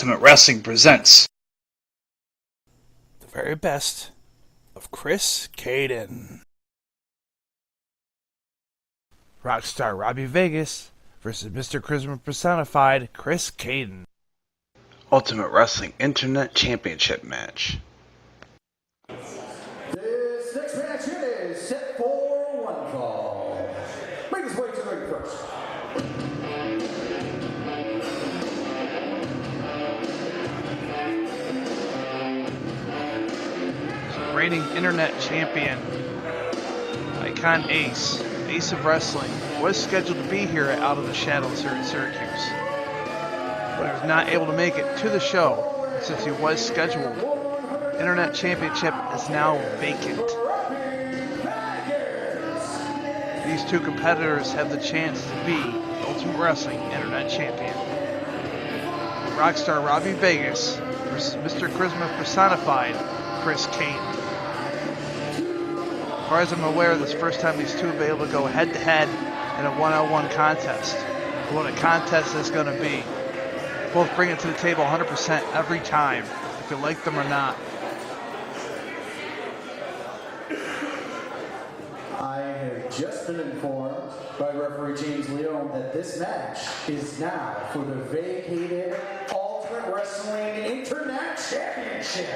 Ultimate Wrestling presents the very best of Cayden. Rockstar Robbie Vegas versus Mr. Charisma personified Cayden. Ultimate Wrestling Internet Championship match. This next match is set for one fall. Make his way to the ring first. Reigning Internet Champion, Icon Ace of Wrestling, was scheduled to be here at Out of the Shadows here in Syracuse, but he was not able to make it to the show since he was scheduled. Internet Championship is now vacant. These two competitors have the chance to be Ultimate Wrestling Internet Champion. Rockstar Robbie Vegas versus Mr. Charisma personified Cayden. As far as I'm aware, this is the first time these two will be able to go head-to-head in a one-on-one contest. What a contest is going to be. Both bring it to the table 100% every time, if you like them or not. I have just been informed by referee James Leone that this match is now for the vacated Ultimate Wrestling Internet Championship.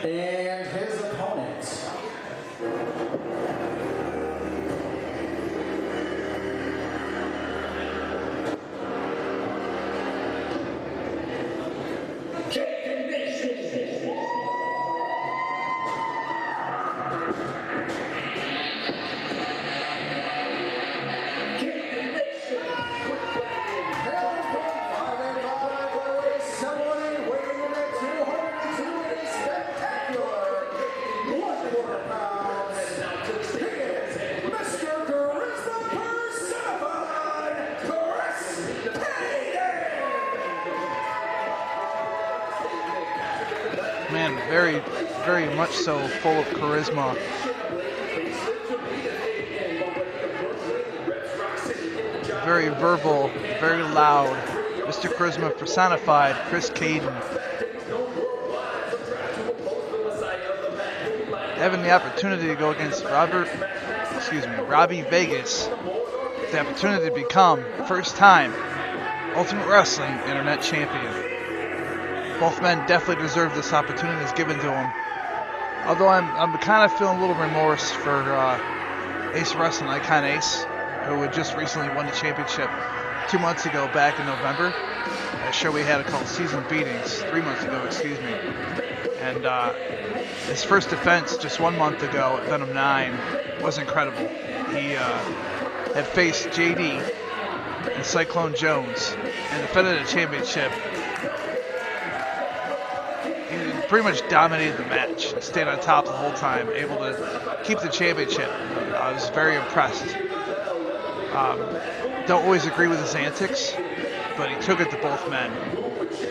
And his opponent, Man, very, very much so full of charisma. Very verbal, very loud. Mr. Charisma personified Cayden. Having the opportunity to go against Robbie Vegas, the opportunity to become first time Ultimate Wrestling Internet Champion. Both men definitely deserve this opportunity that's given to them. Although I'm kind of feeling a little remorse for Ace Wrestling, Icon Ace, who had just recently won the championship 2 months ago back in November. A show we had called Season Beatings, 3 months ago, excuse me. And his first defense just 1 month ago at Venom 9 was incredible. He had faced JD and Cyclone Jones and defended a championship. He pretty much dominated the match, stayed on top the whole time, able to keep the championship. I was very impressed. Don't always agree with his antics, but he took it to both men.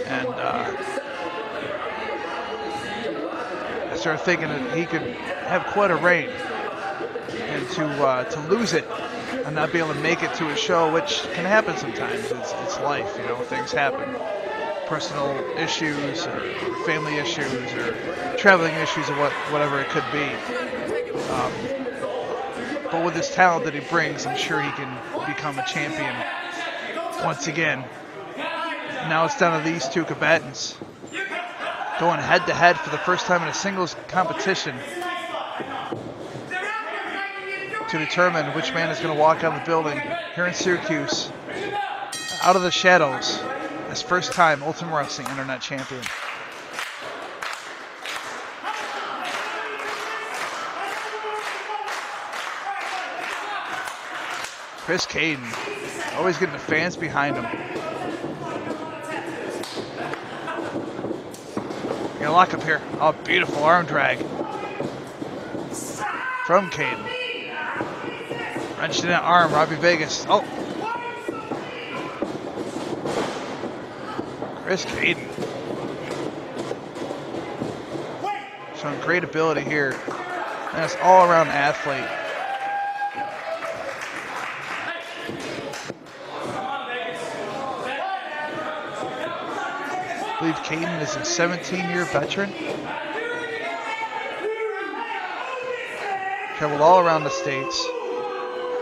And I started thinking that he could have quite a reign. And to lose it and not be able to make it to a show, which can happen sometimes. It's life, you know, things happen. Personal issues or family issues or traveling issues or whatever it could be. But with his talent that he brings, I'm sure he can become a champion once again. Now it's down to these two combatants going head to head for the first time in a singles competition to determine which man is going to walk out of the building here in Syracuse, Out of the Shadows, as first time Ultimate Wrestling Internet Champion. Cayden, always getting the fans behind him. Gonna lock up here. Oh, beautiful arm drag from Cayden. Wrenched in that arm, Robbie Vegas. Oh, Cayden. Showing great ability here. And it's all-around athlete. I believe Cayden is a 17-year veteran. Traveled all around the States.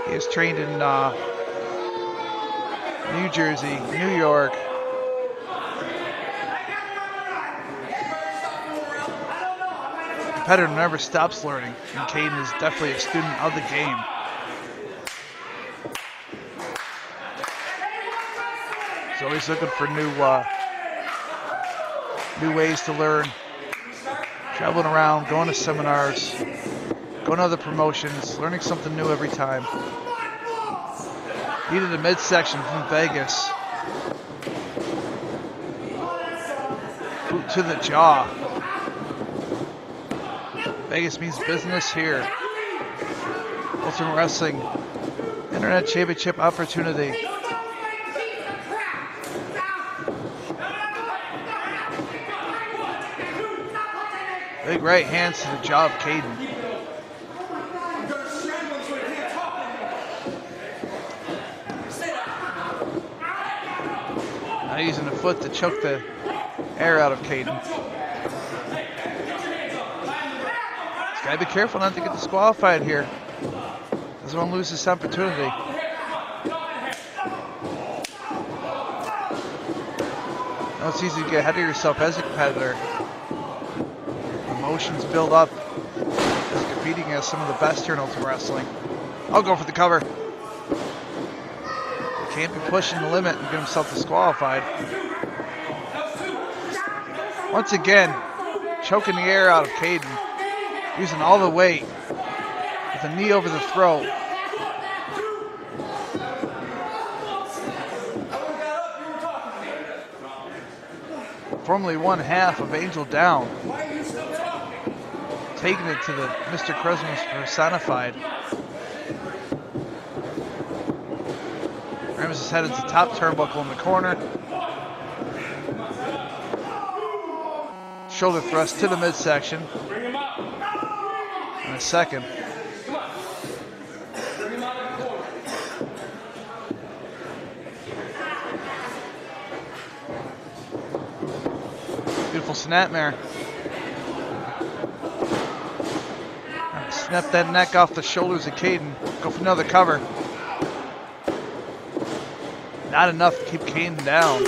He has trained in New Jersey, New York. The competitor never stops learning, and Cayden is definitely a student of the game. He's always looking for new ways to learn. Traveling around, going to seminars, going to other promotions, learning something new every time. Needed a midsection from Vegas. Boot to the jaw. Vegas means business here. Ultimate Wrestling Internet Championship opportunity. Big right hands to the jaw of Cayden. Now using the foot to choke the air out of Cayden. He's got to be careful not to get disqualified here. Doesn't want to lose this opportunity. Now it's easy to get ahead of yourself as a competitor. Emotions build up as competing against some of the best here in Ultimate Wrestling. I'll go for the cover. Can't be pushing the limit and get himself disqualified. Once again, choking the air out of Cayden, using all the weight with a knee over the throat. Formerly one half of Angel Down. Taking it to the Mr. Christmas personified. Rams is headed to top turnbuckle in the corner. Shoulder thrust to the midsection. And a second. Beautiful snapmare. Snap that neck off the shoulders of Cayden. Go for another cover. Not enough to keep Cayden down.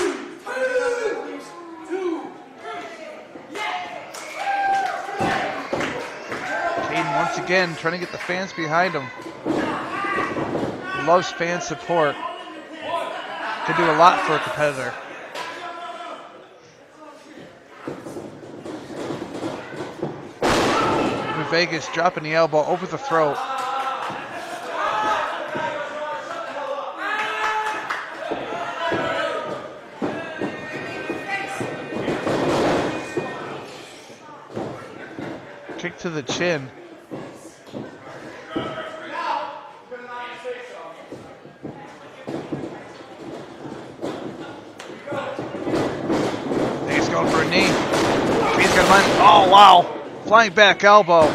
Cayden once again trying to get the fans behind him. He loves fan support. Can do a lot for a competitor. Vegas dropping the elbow over the throat. Kick to the chin. He's going for a knee. He's got mine. Oh, wow. Flying back elbow.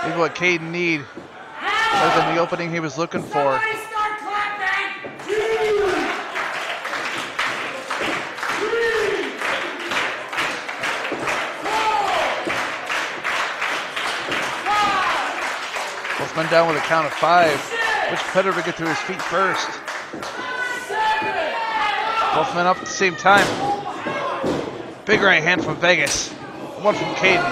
Maybe what Cayden need. Other than the opening he was looking for. Both men down with a count of 5. Which competitor will get to his feet first? Both men up at the same time. Big right hand from Vegas. One from Cayden.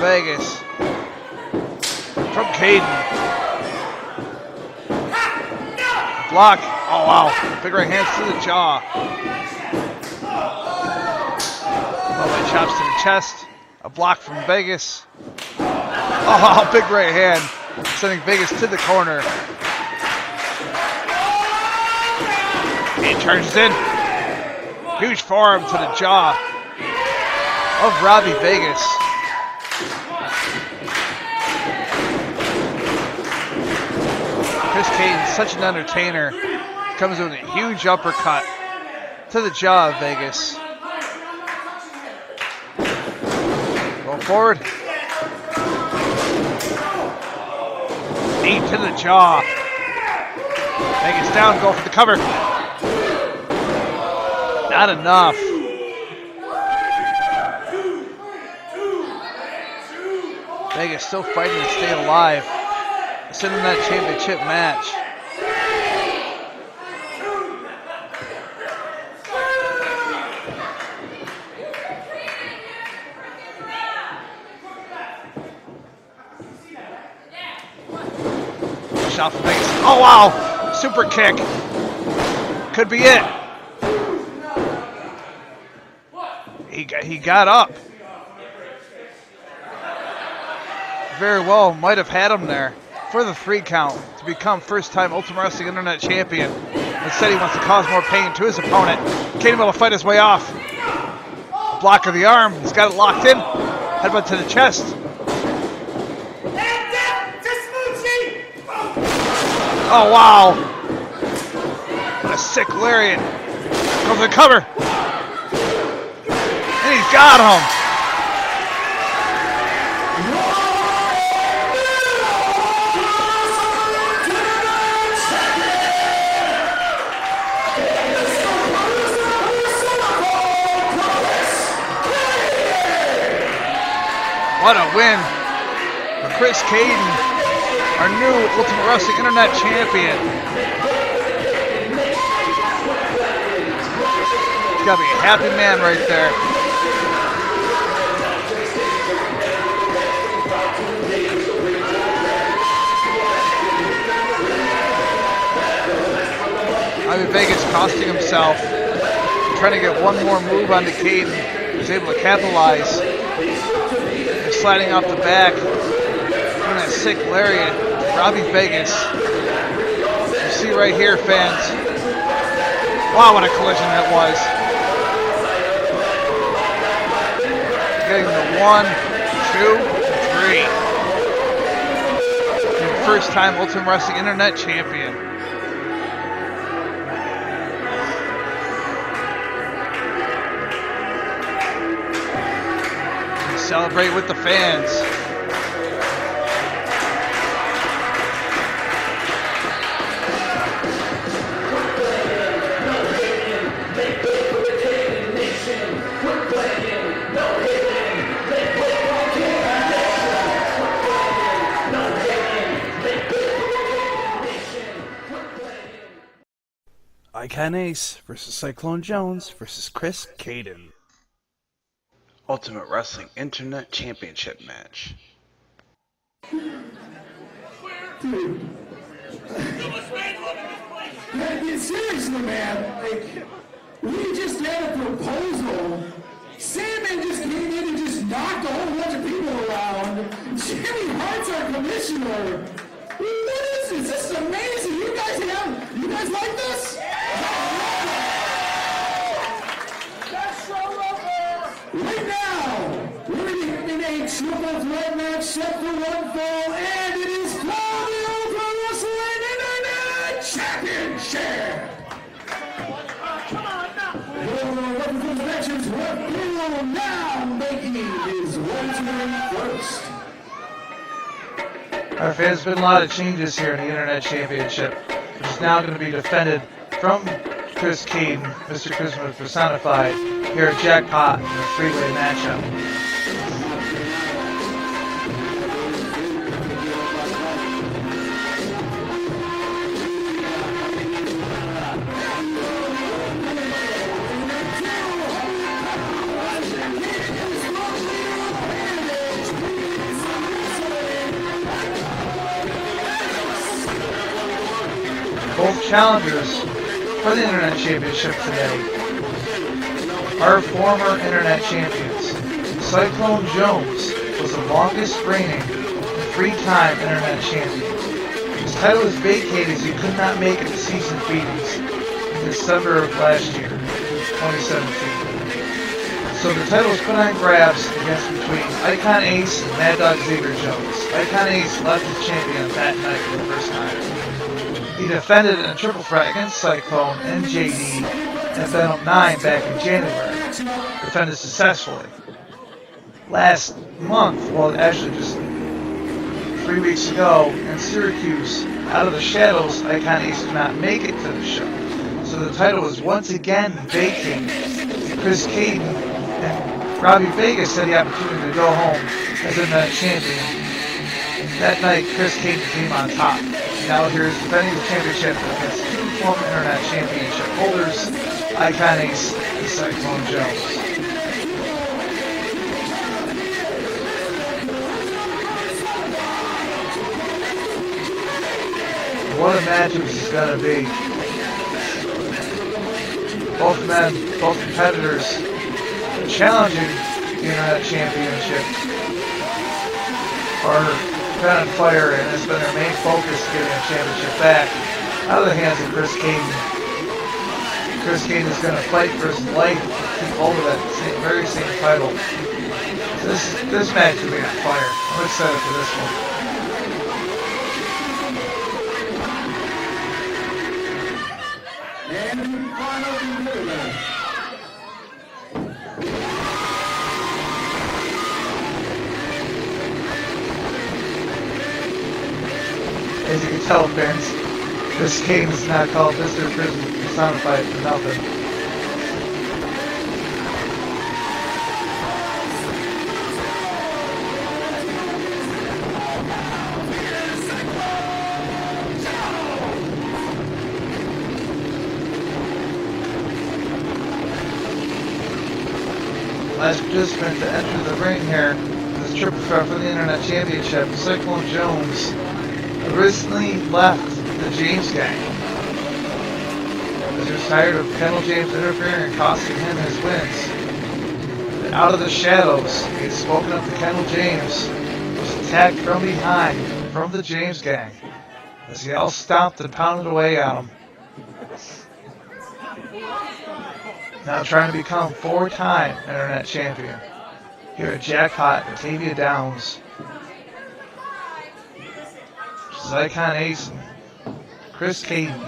Vegas. From Cayden. Block. Oh, wow. Big right hands to the jaw. Elbow chops to the chest. A block from Vegas. Oh, big right hand. Sending Vegas to the corner. He charges in. Huge forearm to the jaw of Robbie Vegas. Chris Cayden, such an entertainer, comes with a huge uppercut to the jaw of Vegas. Going forward. Knee to the jaw. Vegas down, go for the cover. Not enough. Vegas still fighting to stay alive. It's in that championship match. Shot for Vegas. Oh wow! Super kick. Could be it. He got up. Very well, might have had him there for the 3 count to become first-time Ultimate Wrestling Internet Champion. Instead, he wants to cause more pain to his opponent. Cayden will fight his way off. Block of the arm. He's got it locked in. Headbutt to the chest. Oh, wow. What a sick lariat. Goes to the cover. And he's got him. What a win for Chris Cayden, our new Ultimate Wrestling Internet Champion. He's got to be a happy man right there. Vegas costing himself, trying to get one more move onto Cayden. He's able to capitalize. He's sliding off the back, doing that sick lariat. Robbie Vegas. You see right here, fans. Wow, what a collision that was. Getting the 1, 2, 3. And first time Ultimate Wrestling Internet Champion. Celebrate with the fans. Icon Ace versus Cyclone Jones versus Chris Cayden. Ultimate Wrestling Internet Championship match. Dude. Seriously, man. Like, we just had a proposal. Sandman just came in and just knocked a whole bunch of people around. Jimmy Hart's our commissioner. What is this? This is amazing. You guys like this? Right now, we're in a triple threat match set for one fall, and it is called the Ultimate Wrestling Internet Championship. Come on now. Welcome to the matches. What will now making his way to the ring first. Our fans, been a lot of changes here in the Internet Championship, which is now going to be defended from Chris Cayden, Mr. Christmas personified, here at Jackpot in a three-way matchup. Both challengers for the Internet Championship today are former Internet champions. Cyclone Jones was the longest reigning three-time Internet champion. His title was vacated as he could not make it to season beatings in December of last year, 2017. So the title was put on grabs against between Icon Ace and Mad Dog Xavier Jones. Icon Ace left as champion that night for the first time. He defended in a triple threat against Cyclone and JD at Venom 9 back in January. Defended successfully. Last month, well actually just 3 weeks ago in Syracuse, Out of the shadows, Icon Ace could not make it to the show. So the title was once again vacated. Chris Cayden and Robbie Vegas had the opportunity to go home as Internet Champion. That night, Chris Cayden came on top. Now here's defending the championship against two former Internet Championship holders, Icon Ace and Cyclone Jones. What a match this is going to be. Both men, both competitors challenging the Internet Championship are been on fire, and it's been their main focus getting the championship back out of the hands of Chris Cayden. Chris Cayden is going to fight for his life to keep hold of that very same title. This match is going to be on fire. I'm excited for this one. As you can tell, fans, this game is not called Mr. Prison Personified for nothing. Last participant to enter the ring here is triple threat for the Internet Championship, Cyclone Jones. Originally left the James gang. He was tired of Kendall James interfering and costing him his wins. And out of the shadows, he had spoken up to Kendall James, was attacked from behind from the James gang as he all stomped and pounded away at him. Now trying to become four-time Internet Champion here at Jackpot Batavia Downs. Icon Ace and Chris Cayden.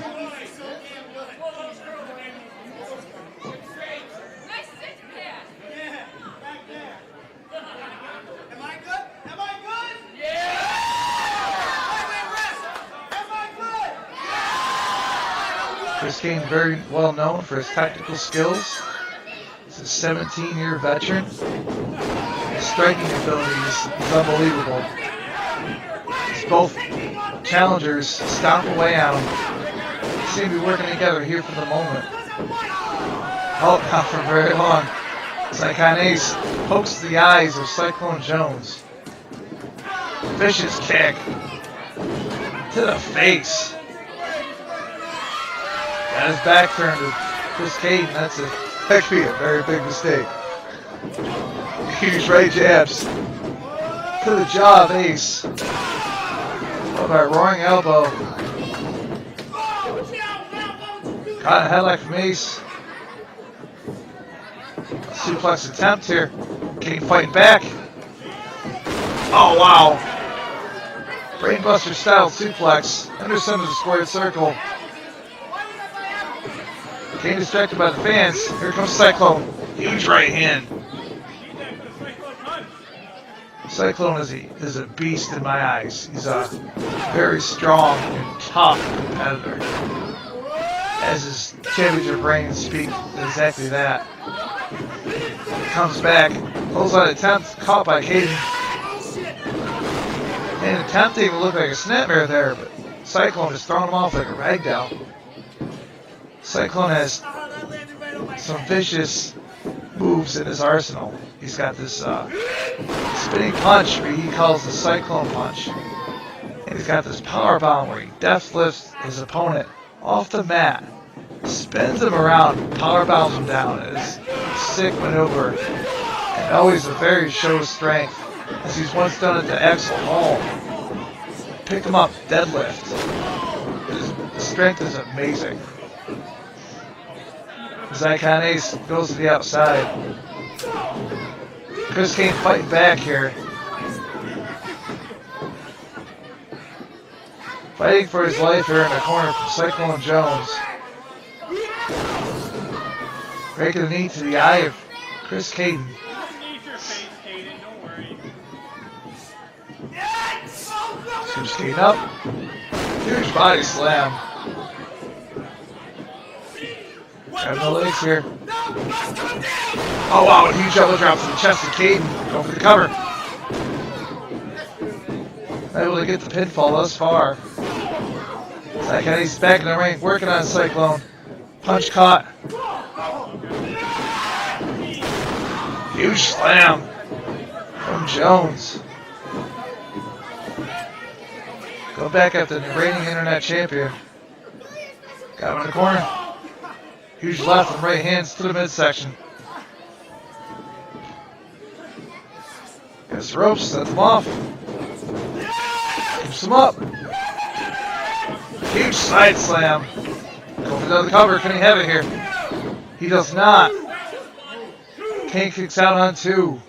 Chris Cayden very well known for his technical skills. He's a 17-year veteran. His striking ability is unbelievable. He's both challengers stomp away at him. They seem to be working together here for the moment. Oh, not for very long. Icon Ace pokes the eyes of Cyclone Jones. Vicious kick to the face. Got his back turned to Chris Cayden. That could be a very big mistake. Huge right jabs to the jaw of Ace. Oh, by roaring elbow. Caught a headlock from Ace. Suplex attempt here. Cayden fighting back. Oh, wow. Brainbuster style suplex. Under center of the squared circle. Cayden distracted by the fans. Here comes Cyclone. Huge right hand. Cyclone is a beast in my eyes. He's a very strong and tough competitor. As his championship reign speaks exactly that. Comes back, pulls out attempt, caught by Cayden. And attempting to look like a snapmare there, but Cyclone is throwing him off like a ragdoll. Cyclone has some vicious moves in his arsenal. He's got this spinning punch where he calls the Cyclone Punch. And he's got this power bomb where he death lifts his opponent off the mat, spins him around, power bombs him down. It's a sick maneuver, and always a very show of strength, as he's once done it to Axel Hall. Pick him up, deadlift. His strength is amazing. As Icon Ace goes to the outside. Chris Cayden fighting back here. Fighting for his life here in the corner from Cyclone Jones. Breaking the knee to the eye of Chris Cayden. Switch Cayden up. Huge body slam. Got no legs here. Oh wow, a huge elbow drop to the chest of Cayden. Going for the cover. Able to get the pinfall thus far. Kenny's back in the ring, working on Cyclone. Punch caught. Huge slam from Jones. Go back after the reigning internet champion. Got him in the corner. Huge left and right hands to the midsection. Gets the ropes, sets him off. Keeps him up. Huge side slam. Going for the cover. Can he have it here? He does not. Kane kicks out on 2.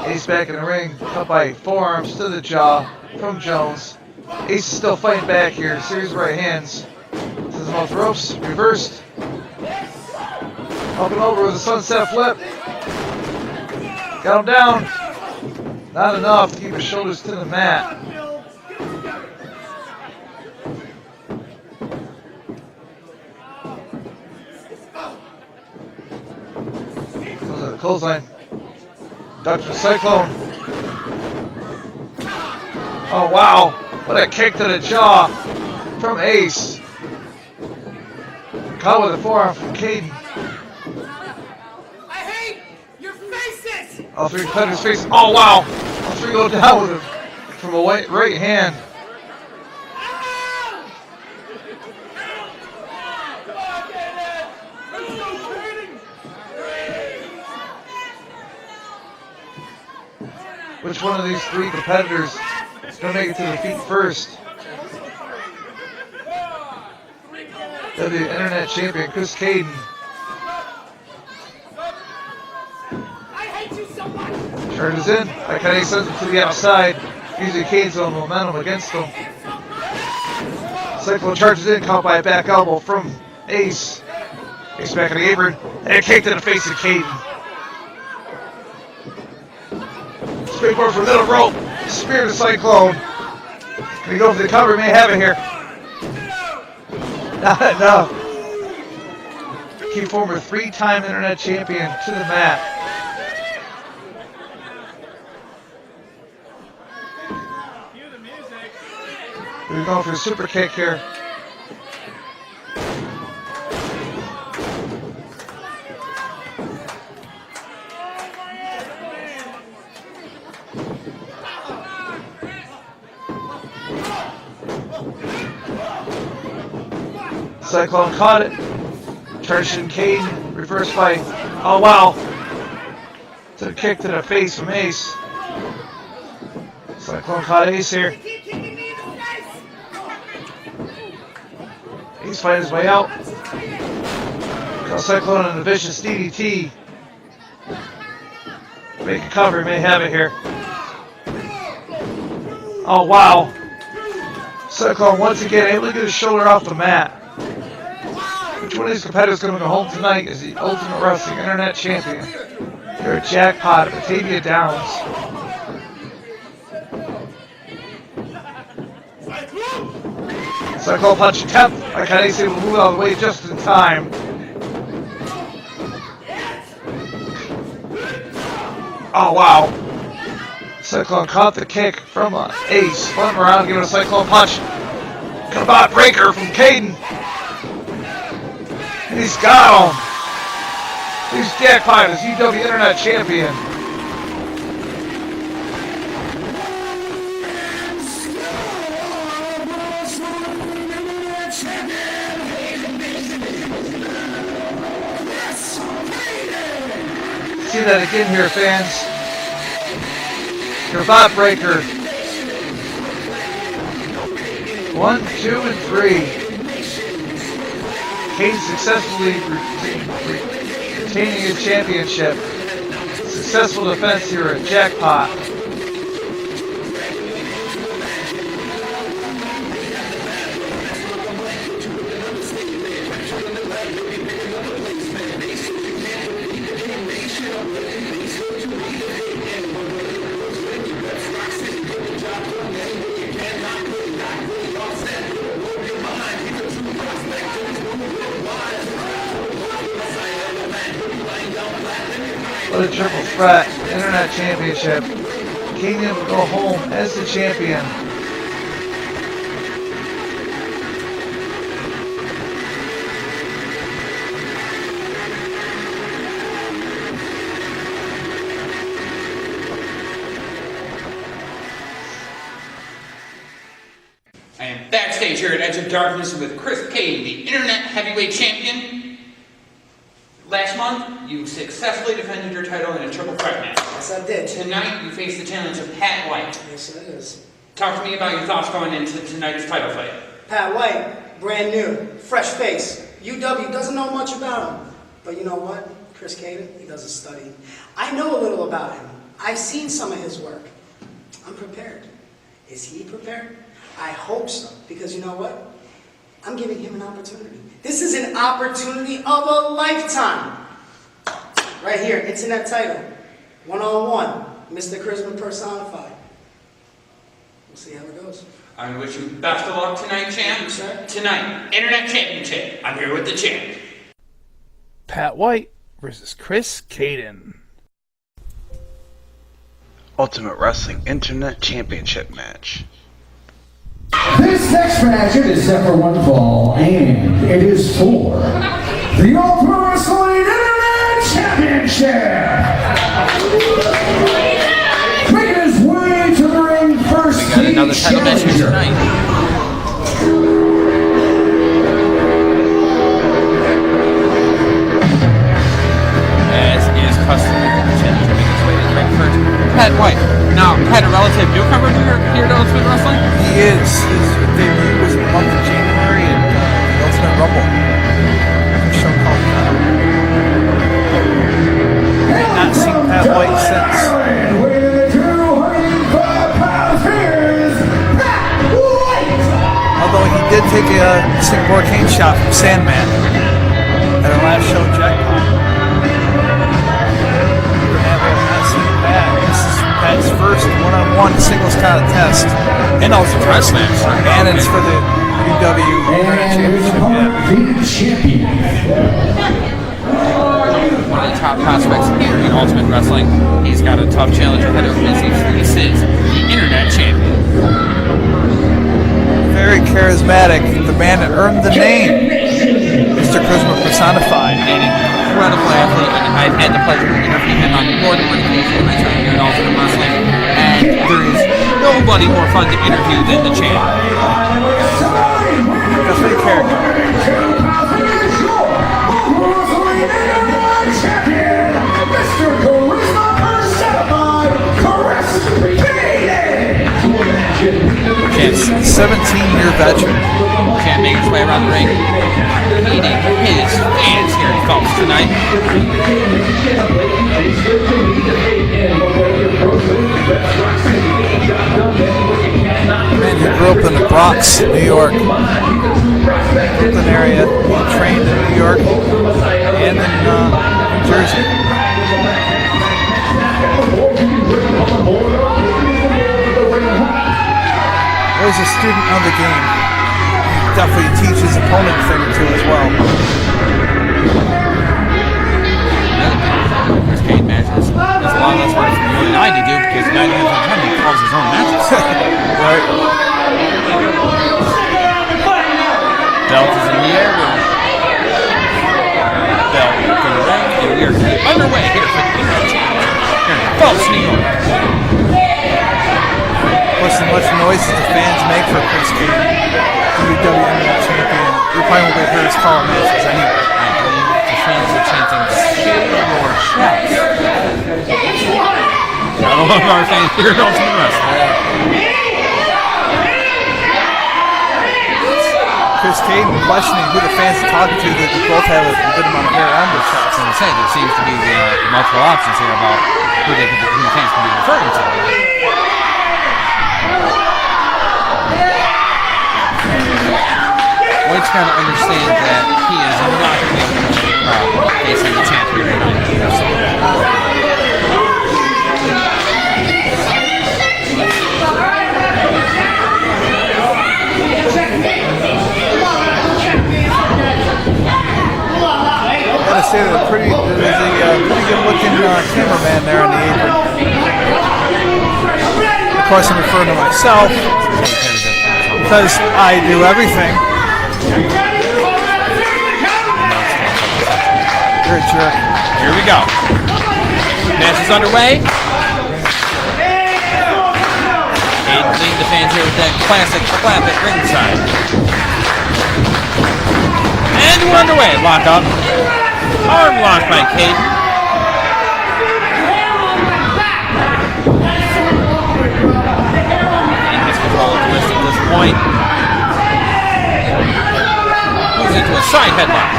Ace back in the ring, cut by forearms to the jaw from Jones. Ace is still fighting back here. Series of right hands. To the mouth ropes, reversed. Up and over with a sunset flip. Got him down. Not enough to keep his shoulders to the mat. Goes to the clothesline. Dr. Cyclone. Oh wow, what a kick to the jaw from Ace. Caught with a forearm from Cayden. I hate your faces! All 3 competitors face. Oh wow, all 3 go down with him from a right hand. Which one of these 3 competitors is going to make it to the feet first? The internet champion, Chris Cayden. Charges in. Kenny sends him to the outside, using Cayden's own momentum against him. Cyclone charges in, caught by a back elbow from Ace. Ace back in the apron, and a kick to the face of Cayden. Springboard from the middle rope. Spear to Cyclone. Can he go for the cover? May have it here. Not enough. Keep former 3-time internet champion to the mat. We're going for a super kick here. Cyclone caught it. Charged in Cayden. Reverse fight. Oh wow. To the kick to the face from Ace. Cyclone caught Ace here. Ace fighting his way out. Caught Cyclone in a vicious DDT. Make a cover. May have it here. Oh wow. Cyclone once again able to get his shoulder off the mat. Which one of these competitors is going to go home tonight as the Ultimate Wrestling Internet Champion? They're a jackpot at Batavia Downs. Cyclone punch attempt. Kenny's able to move out of the way just in time. Oh wow. Cyclone caught the kick from Ace. Spun him around, giving a Cyclone punch. Combat breaker from Cayden. And he's got him. He's jackpot as UW Internet Champion. See that again here, fans. Cravat breaker. 1, 2, and 3. Cayden successfully retaining his championship. Successful defense here at Jackpot. the Triple Threat Internet Championship. Cayden will go home as the champion. I am backstage here at Edge of Darkness with Chris Cayden, the Internet Heavyweight Champion. Last month, you successfully defended your title in a triple threat match. Yes, I did. Tonight, you face the challenge of Pat White. Yes, it is. Talk to me about your thoughts going into tonight's title fight. Pat White, brand new, fresh face. UW doesn't know much about him. But you know what? Chris Cayden, he does his studying. I know a little about him. I've seen some of his work. I'm prepared. Is he prepared? I hope so. Because you know what? I'm giving him an opportunity. This is an opportunity of a lifetime. Right here, internet title. One-on-one. Mr. Charisma personified. We'll see how it goes. I wish you best of luck tonight, champ. Sir? Tonight, Internet Championship. I'm here with the champ. Pat White versus Chris Cayden. Ultimate Wrestling Internet Championship match. This next match is set for one fall, and it is for the Ultimate Wrestling Internet Championship. Making his way to the ring first. We got another title match here tonight. As is customary, the champion making his way to the ring first. Pat White. Now, Pat, a relative newcomer here to Ultimate Wrestling? He is. His debut was in the month of January in the Ultimate Rumble. A show called I've not seen Pat White since. Although he did take a Singapore cane shot from Sandman at our last show, Jackpot. Pat's first one-on-one singles contest And also wrestling. and it's for the UW Internet Championship. One of the top prospects here in Ultimate Wrestling. He's got a tough challenge ahead of him as he faces the Internet Champion. Very charismatic, the man that earned the name, Mr. Charisma personified. An incredible athlete, and I've had the pleasure of interviewing him on more than one occasion in my time here in Ultimate Wrestling. And there is nobody more fun to interview than the champ. That's what he character. Champ's 17-year veteran. Champ making his way around the ring, meeting his fans here, folks, tonight. Man who grew up in the Bronx, New York. Brooklyn area. He trained in New York and in New Jersey. Always a student of the game. Definitely teaches opponent a thing or two as well. Chris Cayden matches. There's a lot less work for you and I to do because 9 times out of 10 he calls his own matches. Right. Belt is in the air. Belt to the ring. And we are underway here for the Internet Championship here in Falls, New York. Listen, much noise that the fans make for Chris Cayden, the UW Internet Champion. You probably won't be heard his call matches anyway. I believe the fans are chanting, "Share your chest." Not a lot of our fans here at Ultimate Wrestling. Chris Cayden questioning who the fans are talking to that they both have a good amount of hair on their chests. As I say, there seems to be multiple options here about who the fans can be referring to. White's got to understand that he is not going to be able to make a crowd facing the champ here tonight. Gotta say that there's a pretty good looking cameraman there on the apron. Of course, I'm referring to myself because I do everything. You're a jerk. Here we go. Match is underway. Cayden leading the fans here with that classic clap at ringside. And we're underway. Lock up. Arm lock by Cayden. He has control of the wrist at this point. Moves into a side headlock.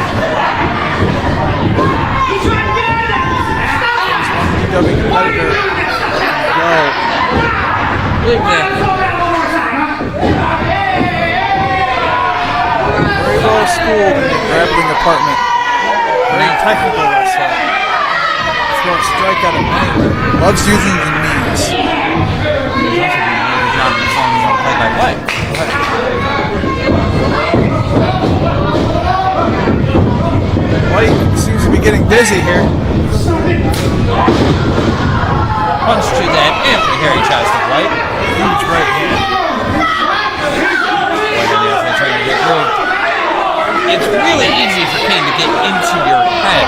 WWE competitor. Go. Big Nick. Very well schooled in the grappling department. Very technical wrestler. Throws strike out of anywhere. Loves using the knees. Play-by-play. White seems to be getting busy here. Punch to that amply hairy chest of White. Huge right hand. White on the outside trying to get moved. It's really easy for Cayden to get into your head.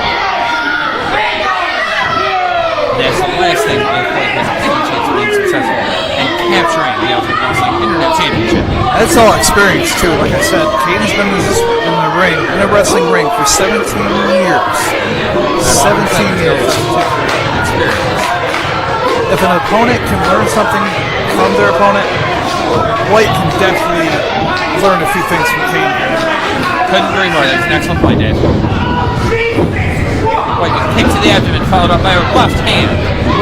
That's the last thing White has any chance of being successful and capturing the Ultimate Wrestling Internet Championship. That's all experience too. Like I said, Cayden's been in the ring, in a wrestling ring for 17 years. 17 years. If an opponent can learn something from their opponent, White can definitely learn a few things from Cayden. Couldn't agree more. That's an excellent point, Dave. White with a kick to the abdomen, followed up by a left hand.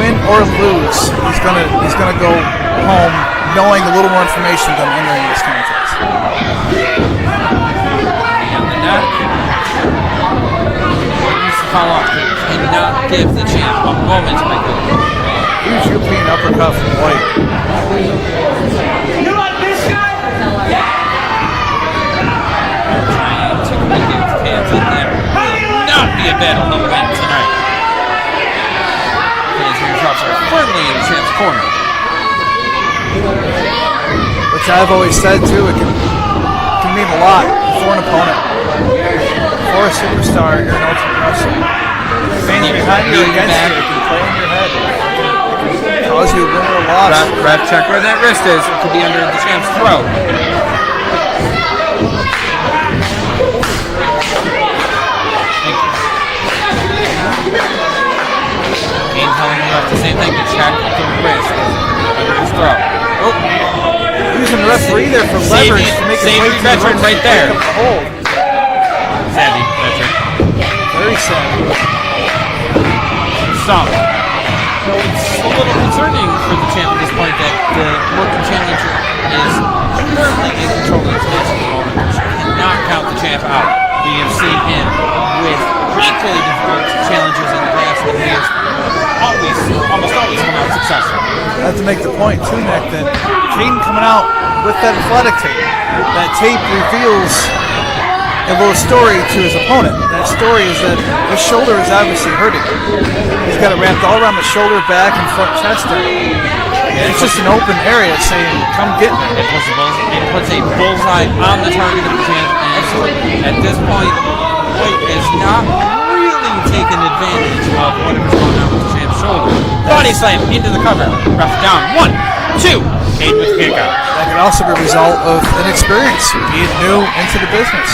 Win or lose, he's gonna go home knowing a little more information than entering this contest. Beyond the neck. White needs to follow up. He cannot give the champ a moment to make it. Huge European uppercut from White. You like this guy? Trying to make it to hands in there. Will not be a battle he'll win tonight. His eardrops are firmly in the champ's corner. Which I've always said too, it can mean a lot for an opponent. For a superstar, you're an Ultimate Wrestling. Fans behind you against you, it can play in your head. It can cause you a win or a loss. Ref, check where that wrist is. It could be under the champ's throat. Thank you. Cayden telling the ref the same thing to check the wrist under his throat. Oh. Using the referee there for leverage to make it Safety veteran right there. Hold. Savvy veteran. Very savvy. Stop. So it's a little concerning for the champ at this point that the working challenger is firmly in control of this match at the moment. She cannot count the champ out. We have seen him with equally difficult challenges in the past, and he has almost always come out successful. I have to make the point too, Nick, that Cayden coming out with that athletic tape. That tape reveals a little story to his opponent. That story is that his shoulder is obviously hurting. He's got it wrapped all around the shoulder, back, and front chest area. It's just an open area saying, come get me. It puts a bullseye on the target of the champ, and at this point, White is not really taking advantage of whatever's going on with the champ's shoulder. Body slam into the cover. Ref down. 1, 2. Cayden with the kick out. That could also be a result of inexperience, being new into the business.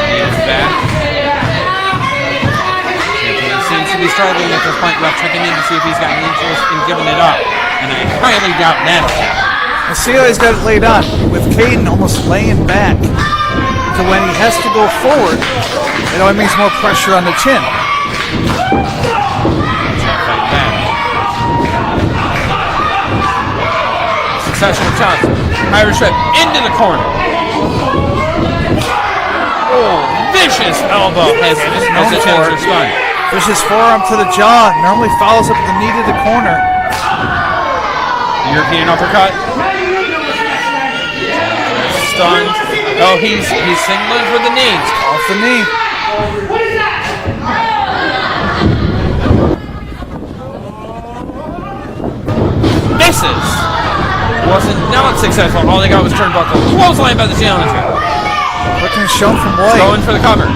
He is back. He seems to be struggling at this point. Ref checking in to see if he's got any interest in giving it up. And I highly doubt that. And see how he's got it laid on, with Cayden almost laying back. So when he has to go forward, it only means more pressure on the chin. Succession of shots. Irish whip into the corner. Oh, vicious elbow has the challenger stunned. Vicious forearm to the jaw, normally follows up with the knee to the corner. European uppercut. Stunned. Oh, he's signaling for the knee. Off the knee. Misses. Wasn't not successful. All they got was turnbuckle. Clothesline by the challenger. Looking shown from White. Going for the cover. 1,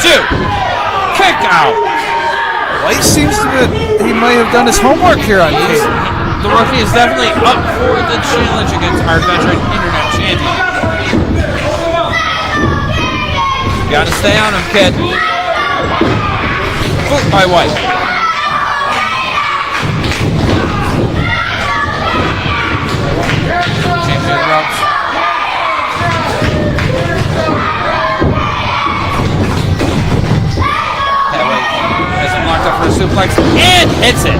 2. Kick out. White seems to be, he might have done his homework here on Cayden. The rookie is definitely up for the challenge against our veteran internet champion. Gotta stay on him, kid. Boot by White. Champion ropes. That way has him locked up for a suplex and hits it.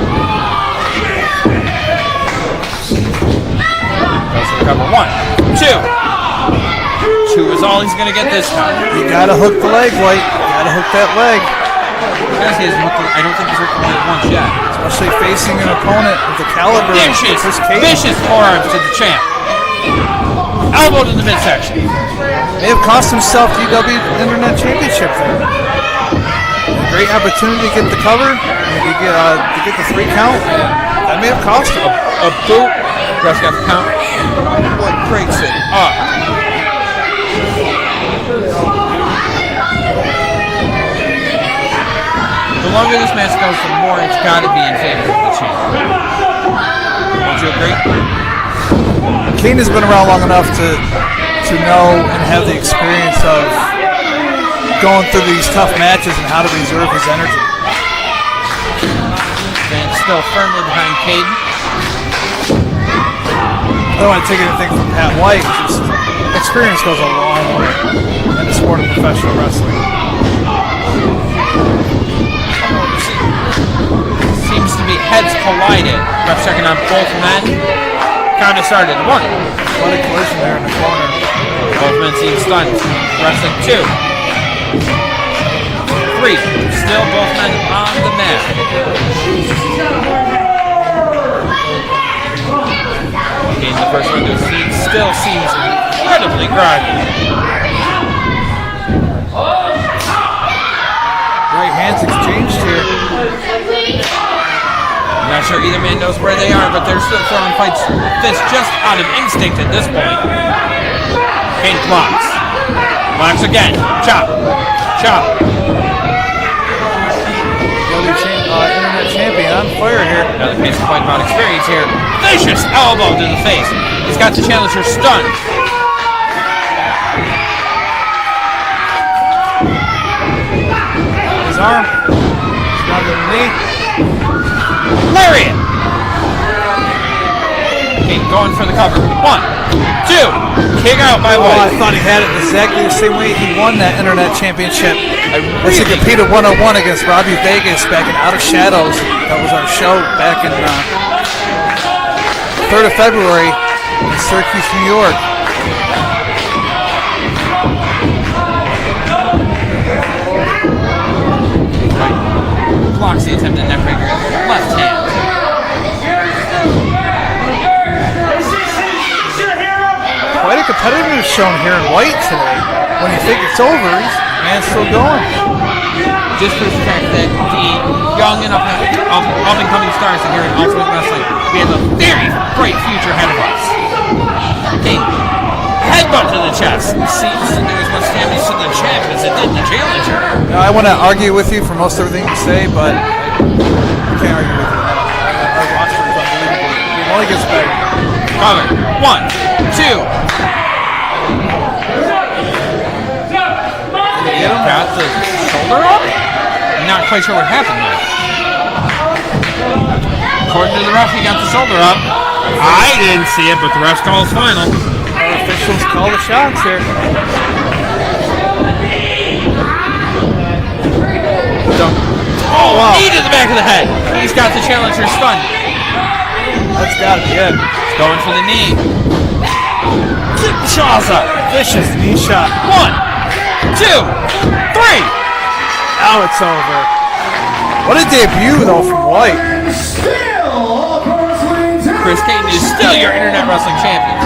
Goes for the cover. 1, 2. 2 is all he's gonna get this time. You gotta hook the leg, White. You gotta hook that leg. I don't think he's hooked the leg once yet. Especially facing an opponent of the caliber of Chris Cayden. Vicious forearms to the champ. Elbow to the midsection. May have cost himself the UW Internet Championship there. A great opportunity to get the cover, and to get the 3 count. That may have cost him. A boot. Ref got the count. Like breaks it up. The longer this match goes, the more it's got to be in favor of the champ. Don't you agree? Cayden has been around long enough to know and have the experience of going through these tough matches and how to reserve his energy. And still firmly behind Cayden. I don't want to take anything from Pat White, just experience goes a long way in the sport of professional wrestling. Seems to be heads collided. Ref checking on both men. Count has started. 1. What a collision there in the corner. Both men seem stunned. Wrestling 2. 3. Still both men on the mat. Cayden, the first one to see, still seems incredibly groggy. Right hands exchanged here. I'm not sure either man knows where they are, but they're still throwing fists just out of instinct at this point. Cayden blocks. Blocks again. Chop. Chop. Internet champion on fire here. Another case of fight about experience here. Vicious elbow to the face. He's got the challenger stunned. His arm. He's got the knee. Lariat. Cayden going for the cover. 1, 2. Kick out by I White. thought he had it exactly the same way he won that Internet Championship. As he competed one-on-one against Robbie Vegas back in Out of Shadows. That was our show back in 3rd of February in Syracuse, New York. Blocks the attempted neckbreaker with the left hand. Quite a competitive shown here in White today. When you think it's over, man's still going. Just for the fact that the young and up-and-coming stars here in Ultimate Wrestling, we have a very bright future ahead of us. Cayden, headbutt to the chest. Seems to do as much damage to the champ as it did the challenger. Now, I want to argue with you for most everything you say, but I can't argue with you. Our roster is unbelievable. It only gets better. Cover. 1, 2. Got the shoulder up? Not quite sure what happened there. According to the ref, he got the shoulder up. I didn't see it, but the ref calls final. Our officials call the shots here. Oh, wow. Knee to the back of the head. He's got the challenger stunned. That's got to be it. He's going for the knee. Kinshasa. Vicious knee shot. 1, 2, 3. Now it's over. What a debut, though, from White. Chris Cayden is still your Internet Wrestling Champion.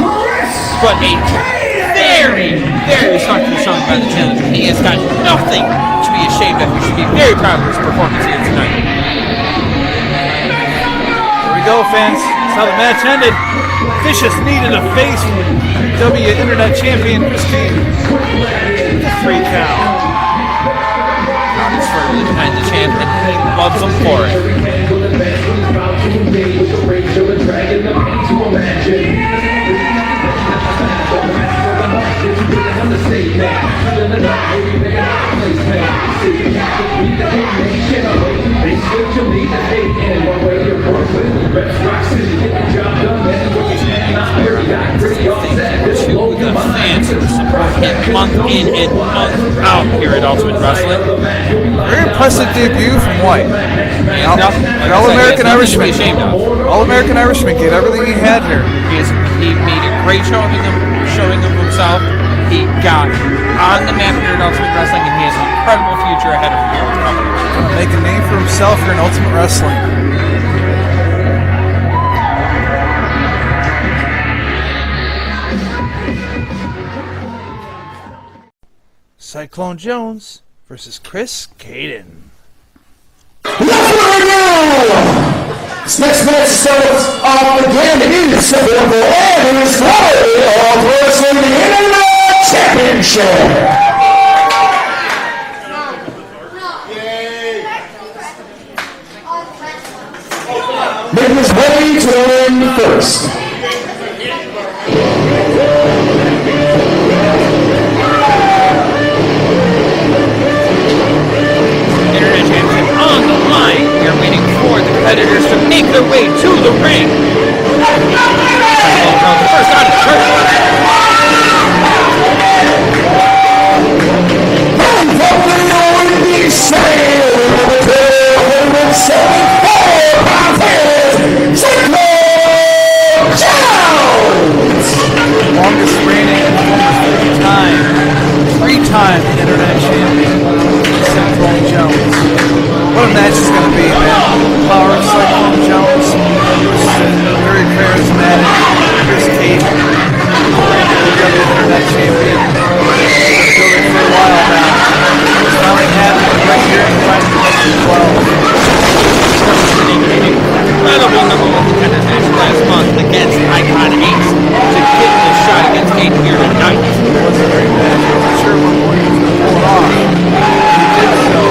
But a very very, very respectful showing by the challenger. He has got nothing to be ashamed of. He should be very proud of his performance here tonight. Here we go, fans. That's how the match ended. Vicious knee to the face from W Internet Champion Chris Cayden. 3 count. Crowd is firmly behind the champ, and he loves him for it. To the fans who support him month in and month out here at Ultimate Wrestling. Very impressive debut from White. An All-American Irishman. All-American Irishman gave everything he had here. He made a great showing of himself. He got on the map here at Ultimate Wrestling, and he has an incredible future ahead of him here with the company. Going to make a name for himself here in Ultimate Wrestling. Cyclone Jones versus Chris Cayden. This next match starts off again. It is available and it is finally of Wrestling the Internet Championship. Making his way to the ring first. Internet Championship on the line. We are waiting for the competitors to make their way to the ring. First out of the curtain. Longest reigning, three-time Internet Champion, Cyclone Jones. What a match is going to be, man. Power of Cyclone Jones, very charismatic, Chris Cayden, the Internet Champion. Been building for a while now. It's finally happening right here in Final Division 12. Incredible number one contender match last month against Icon Ace to get the shot against Cayden here tonight. It was a great match. I wasn't sure what point he was going to pull it off. He did so.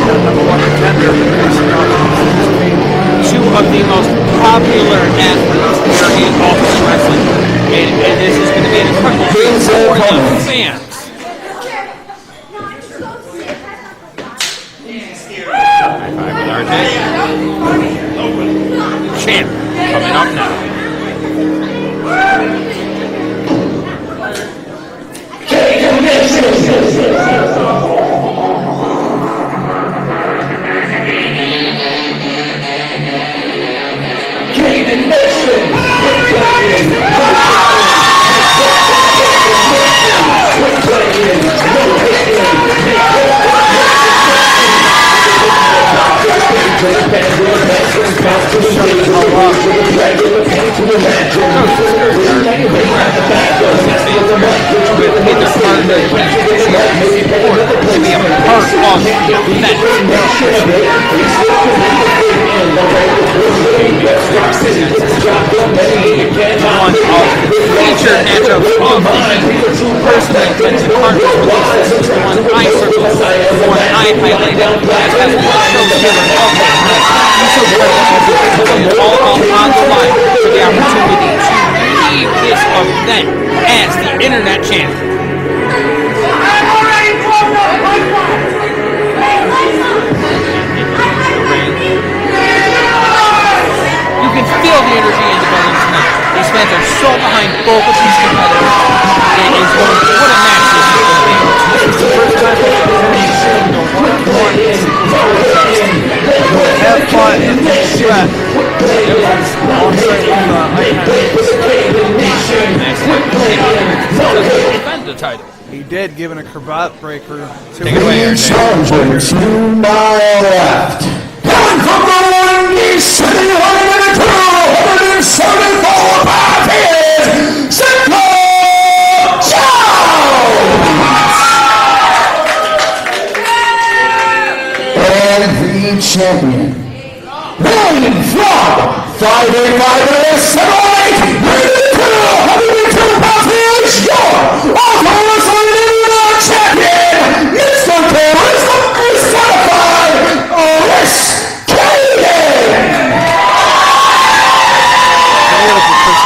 The number one contender facing off against Cayden. Two of the most popular athletes here in Ultimate Wrestling. And this is going to be an incredible treat for the fans. High-five with RJ. Champ coming up now. As the Internet Champion. You can feel the energy in the building tonight. These fans are so behind both of these competitors. It is what a match this is going to be. This is the first time that we've seen the one-on-one have fun and sweat. It was alongside with Defend the title. He did, giving a cravat breaker. Take it away, Challengers to my left. Coming from the one, he's sitting right in the 274 pounds, he is Cyclone Jones! 125 minutes, heavyweight, heavyweight 2 pounds, is your Ultimate Wrestling Internet Champion, Mr. Charisma Certified, Chris Cayden.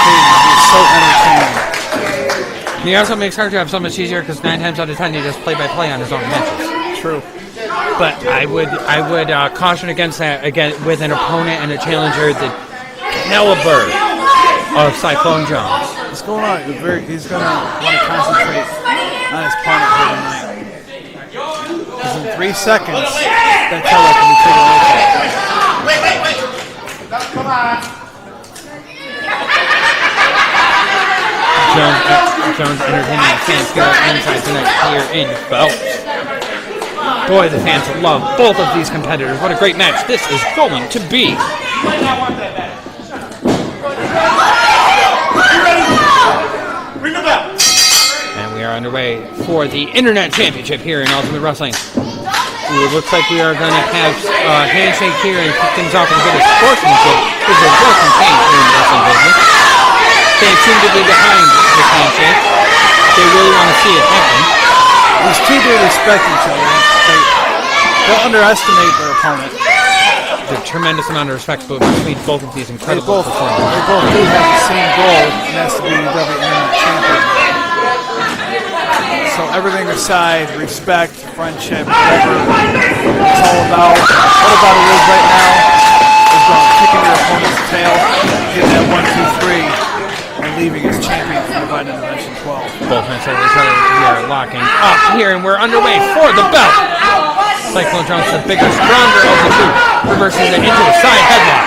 He's so entertaining. He also makes our job so much easier because 9 times out of 10 he does play-by-play on his own matches. True. But I would caution against that again with an opponent and a challenger the caliber of Cyclone Jones. What's going on? He's going to want to concentrate on his opponent here tonight. Because in 3 seconds, that color can be taken away from him. Wait. Come on. Jones entertaining the fans here inside tonight here in Phelps. Boy, the fans love both of these competitors. What a great match this is going to be. And we are underway for the Internet Championship here in Ultimate Wrestling. It looks like we are going to have a handshake here and kick things off with a bit of sportsmanship. This is a welcome change here in the wrestling business. They seem to be behind this handshake. They really want to see it happen. These two do respect each other. They'll underestimate their opponent. There's a tremendous amount of respect between both of these incredible performers. They both do have the same goal, and that's to be the Internet Champion. So everything aside, respect, friendship, whatever it's all about. What about it is right now is kicking your opponent's tail, getting that 1, 2, 3. And leaving as champion for Divine Intervention 12. Both men over each other. We are locking up here, and we're underway for the belt. Cyclone Jones, the bigger, stronger of the two, reverses it into a side headlock.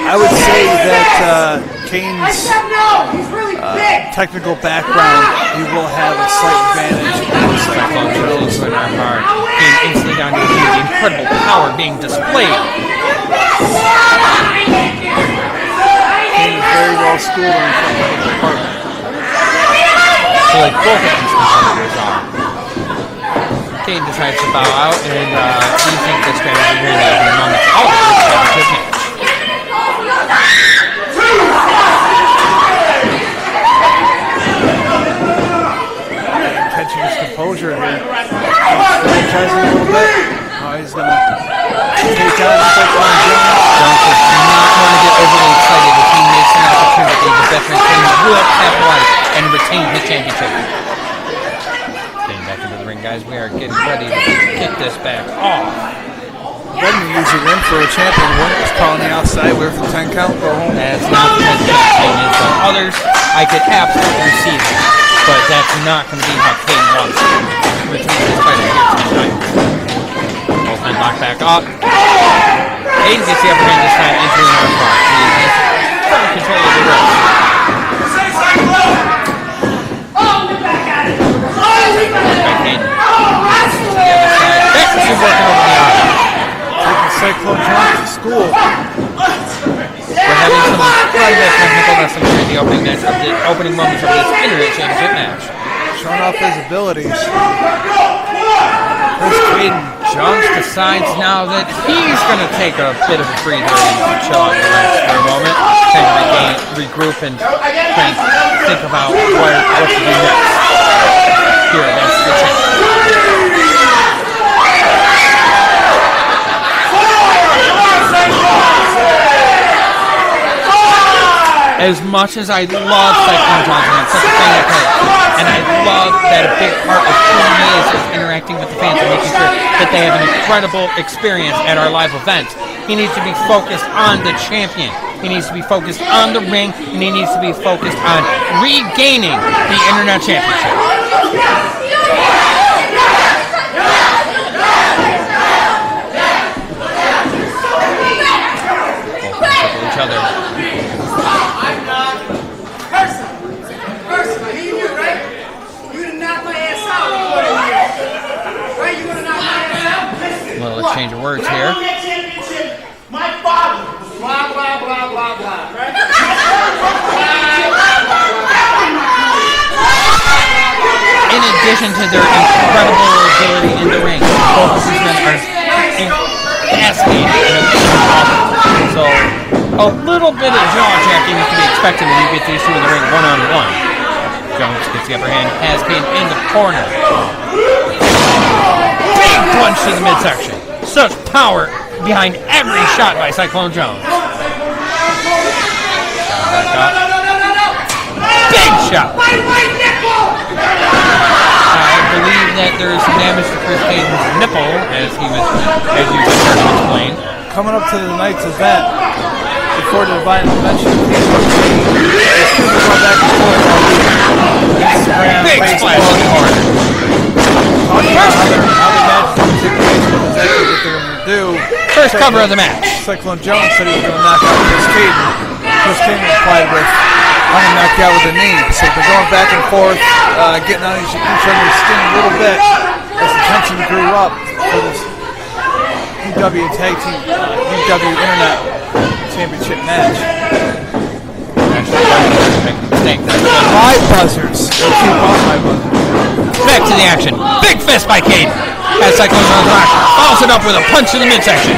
I would say that Cayden's technical background, he will have a slight advantage. Cyclone Jones into an armbar, being instantly down to his feet. The incredible power being displayed. Very well schooled in the department. So like both of these competitors are. Cayden decides to bow out, and we think the strategy here is in a moment. Oh, this championship match. Catching his composure here. Tries a little bit. Oh, he's going to take on Cyclone Jones. Jones does not want to get overly excited if he makes an opportunity. The veteran Cayden will capitalize and retain his championship. Getting back into the ring, guys. We are getting ready to kick this back off. Doesn't usually win for a champion. One is calling the outside, wait for the 10 count, go home. That's not the 10 count. So others, I could absolutely see that. But that's not going to be how Cayden wants to retain his title here tonight. Both men lock back up. Cayden gets the upper hand this time into an armbar. He has firm control of the ropes. By Cayden. To the other side. Back to working over the arm. Taking Cyclone Jones to school. We're having some incredible technical wrestling here in the opening match of the opening moments of this Internet Championship match. Showing off his abilities. Chris Cayden. Jones decides now that he's going to take a bit of a breather and chill out and relax for a moment, kind of regroup and try and think about what to do next here against the champ. As much as I love Cyclone Johnson, I'm such a fan of him, and I love that a big part of who he is interacting with the fans and making sure that they have an incredible experience at our live events. He needs to be focused on the champion. He needs to be focused on the ring, and he needs to be focused on regaining the Internet Championship. Both circle each other. A little exchange of words here. My father. Blah, blah, blah, blah, blah. Right? In addition to their incredible ability in the ring, both of these men are fascinating and amazing. So, a little bit of jaw-jacking to be expected when you get these two in the ring one-on-one. Jones gets the upper hand, has Cayden in the corner. Big punch to the midsection. Such power behind every shot by Cyclone Jones. Back up. Big shot. I believe that there is some damage to Chris Cayden's nipple, as you just heard him explain. Coming up to the night's event, before the Divine Intervention, there's two going back and forth on Instagram, Big Facebook. splash in the corner. Talking about how the match is exactly what they're going to do. First cover of the match. Cyclone Jones said he was going to knock out Chris Cayden. Chris Cayden replied with, I'm going to knock you out with a knee. So they're going back and forth, getting on each other's skin a little bit as the tension grew up for this UW Tag Team, UW Internet Championship match. My buzzers. They'll keep on my buzzers. Back to the action. Big fist by Cayden. As Cyclone Jones rocks, follows it up with a punch to the midsection.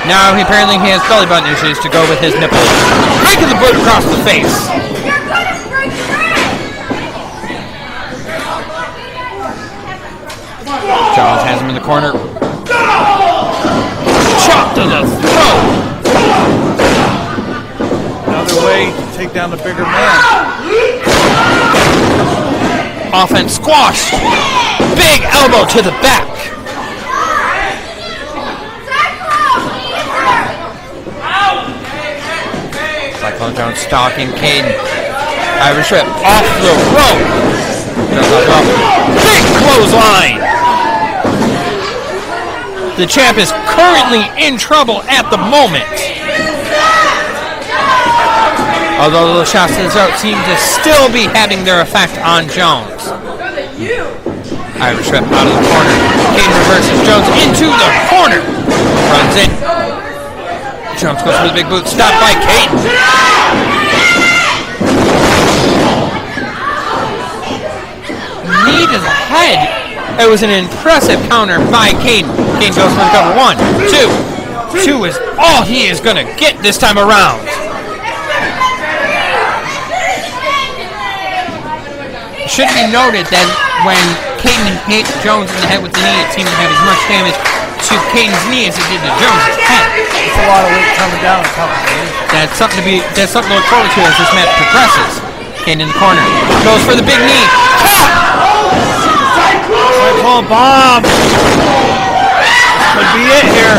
Now apparently he has belly button issues to go with his nipples. Right to the boot across the face. Jones has him in the corner. Chop to the throat. Another way to take down the bigger man. Offense squashed. Big elbow to the back. Cyclone Jones stalking Cayden. Irish whip off the rope. Big clothesline. The champ is currently in trouble at the moment. Although those shots to the throat seem to still be having their effect on Jones. Irish whip out of the corner. Cayden reverses Jones into the corner. Runs in. Jones goes for the big boot. Stopped by Cayden. Knee to the head. It was an impressive counter by Cayden. Cayden goes for the cover. 1, 2. 2 is all he is going to get this time around. It should be noted that when Cayden hit Jones in the head with the knee, it seemed to have as much damage to Cayden's knee as it did to Jones' head. It's a lot of weight coming down on top of it. That's something to look forward to as this match progresses. Cayden in the corner. Goes for the big knee. Cyclone bomb. Could be it here.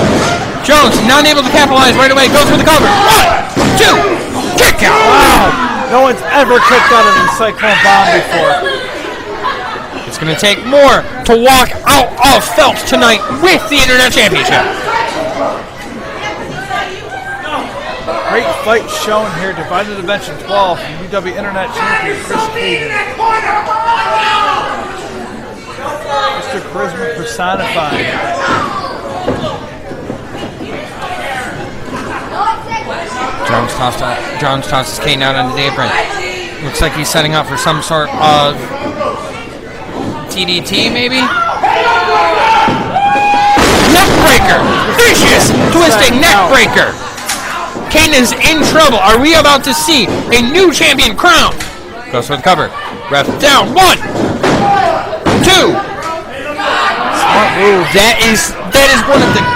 Jones not able to capitalize right away. Goes for the cover. 1, 2. Kick out. Wow. No one's ever kicked out of the Cyclone bomb before. It's going to take more to walk out of Phelps tonight with the Internet Championship. Great fight shown here. Divided Dimension 12 from UW Internet Champion Chris Cayden. Mr. Charisma personified. Jones tosses Cayden out on the apron. Looks like he's setting up for some sort of TDT, maybe? Neckbreaker! Vicious! Twisting neckbreaker! Cayden is in trouble. Are we about to see a new champion crowned? Goes for the cover. Ref down. 1, 2. Smart move. That is one of the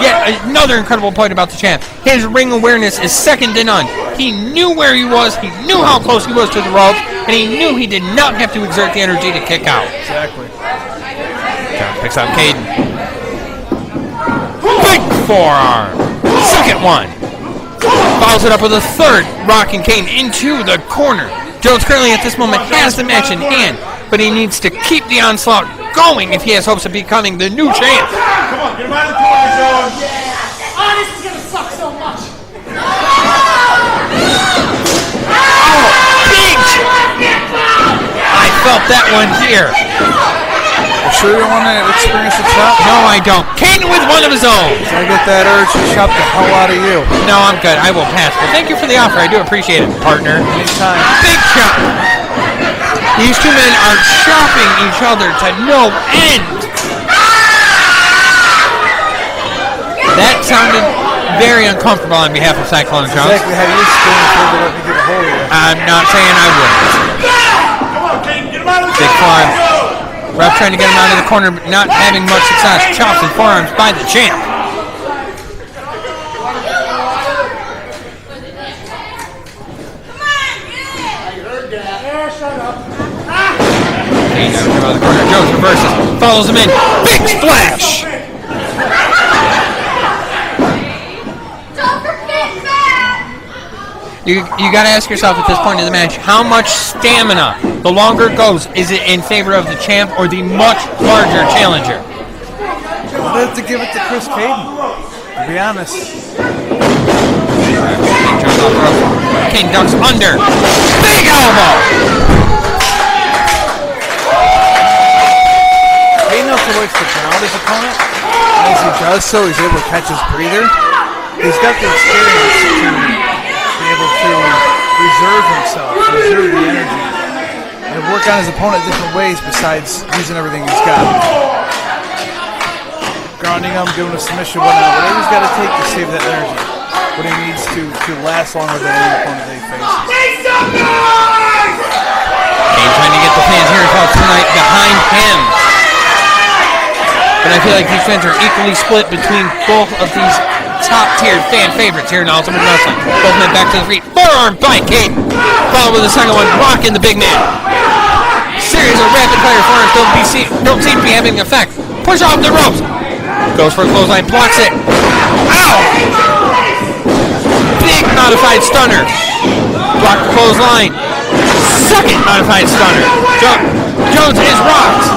yet another incredible point about the champ. His ring awareness is second to none. He knew where he was, he knew how close he was to the ropes, and he knew he did not have to exert the energy to kick out. Exactly. Jones picks up Cayden. Big forearm. Second one. Follows it up with a third, rocking Cayden into the corner. Jones currently at this moment has the match in hand, but he needs to keep the onslaught going if he has hopes of becoming the new champ. Come on, get him out of the corner, Jones. Oh, this is gonna suck so much. Big! I felt that one here. You sure you don't want to experience the chop? No, I don't. Cayden with one of his own. I get that urge to chop the hell out of you. No, I'm good. I will pass. But thank you for the offer. I do appreciate it, partner. Anytime. Big chop. These two men are chopping each other to no end. That sounded very uncomfortable on behalf of Cyclone Jones. Exactly how you screamed for to let me get a hold of you. I'm not saying I wouldn't. Big forearm. Ref trying to get him out of the corner, but not having much success. Chops and forearms by the champ. Cayden out of the corner. Jones reverses, follows him in. Big splash! You got to ask yourself at this point in the match, how much stamina, the longer it goes, is it in favor of the champ or the much larger challenger? I'd have to give it to Chris Cayden, to be honest. Cayden ducks under. Big elbow! Cayden also likes to ground his opponent. As he does so, he's able to catch his breather. He's got the experience to be able to reserve himself, reserve the energy, and work on his opponent different ways besides using everything he's got. Grounding him, doing a submission, whatnot, whatever he's got to take to save that energy. What he needs to last longer than any opponent that he faces. Cayden trying to get the fans here tonight behind him. But I feel like these fans are equally split between both of these top-tier fan favorites here in Ultimate Wrestling. Both men back to the feet. Forearm by Cayden. Followed with the second one, rocking the big man. Series of rapid-fire forearms don't seem to be having an effect. Push off the ropes. Goes for a clothesline, blocks it. Ow! Big modified stunner. Block the clothesline. Second modified stunner. Jones is rocked.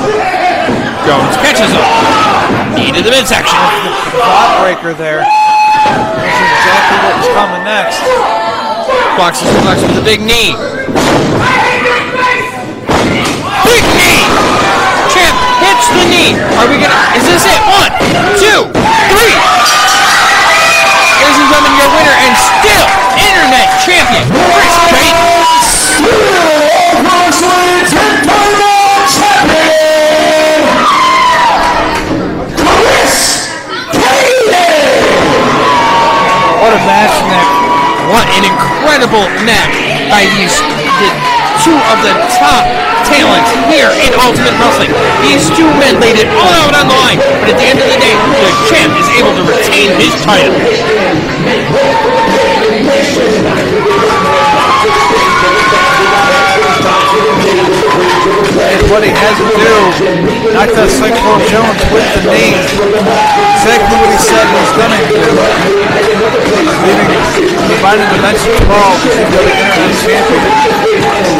Jones catches him. Knee to the midsection. Thought breaker there. That's exactly what was coming next. Blocks his reflex with a big knee. Big knee! Champ hits the knee. Are we gonna? Is this it? 1, 2, 3. Ladies and gentlemen, your winner and still Internet Champion, Chris Cayden. What a match, Nick. What an incredible match by the two of the top talents here in Ultimate Wrestling. These two men laid it all out on the line, but at the end of the day, the champ is able to retain his title. And what he has to do, knock that Cyclone Jones with the knee. Exactly what he said he was going to do. Combining the mention brawl to the Internet Champion.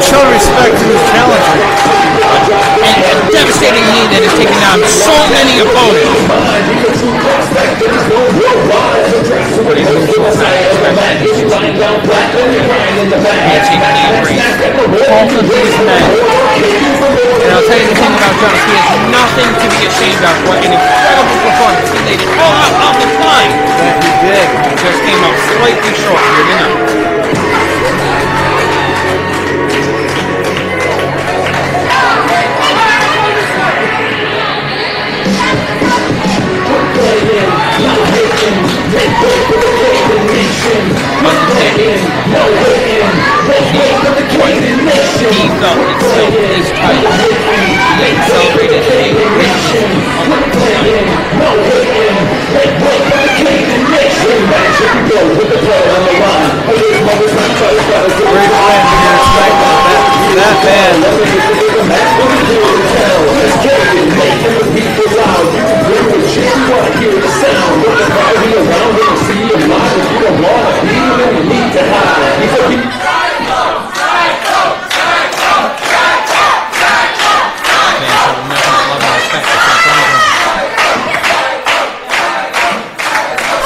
Show respect to his challenger. And a devastating knee that has taken down so many opponents. Both of these men. And I'll tell you the thing about Jones, he has nothing to be ashamed of. What an incredible performance. He laid it all out on the line. That he did. He just came up slightly short here tonight. He felt himself his title. He celebrated a win on the Great win here tonight. That man.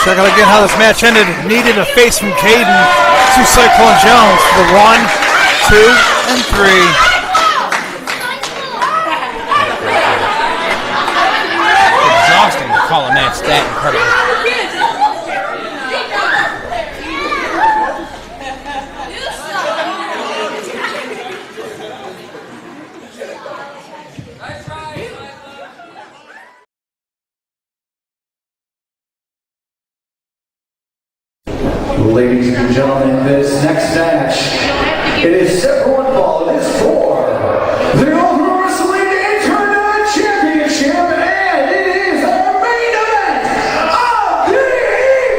Check out again how this match ended. Needed a face from Cayden to Cyclone Jones for the 1, 2, and 3. exhausting to call a match that incredible. Ladies and gentlemen, this next match, it is set for one fall. It is for the Ultimate Wrestling Internet Championship, and it is our main event of the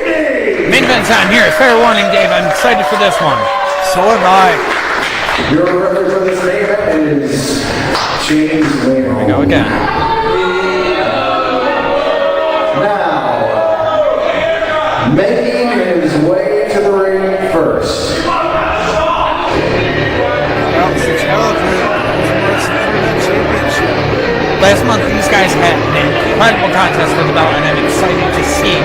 evening. Main event's on here. Fair warning, Dave. I'm excited for this one. So am I. Your referee for this main event is James Wayne. Here we go again. Now, making his way to the ring first. Last month, these guys had an incredible contest for the belt, and I'm excited to see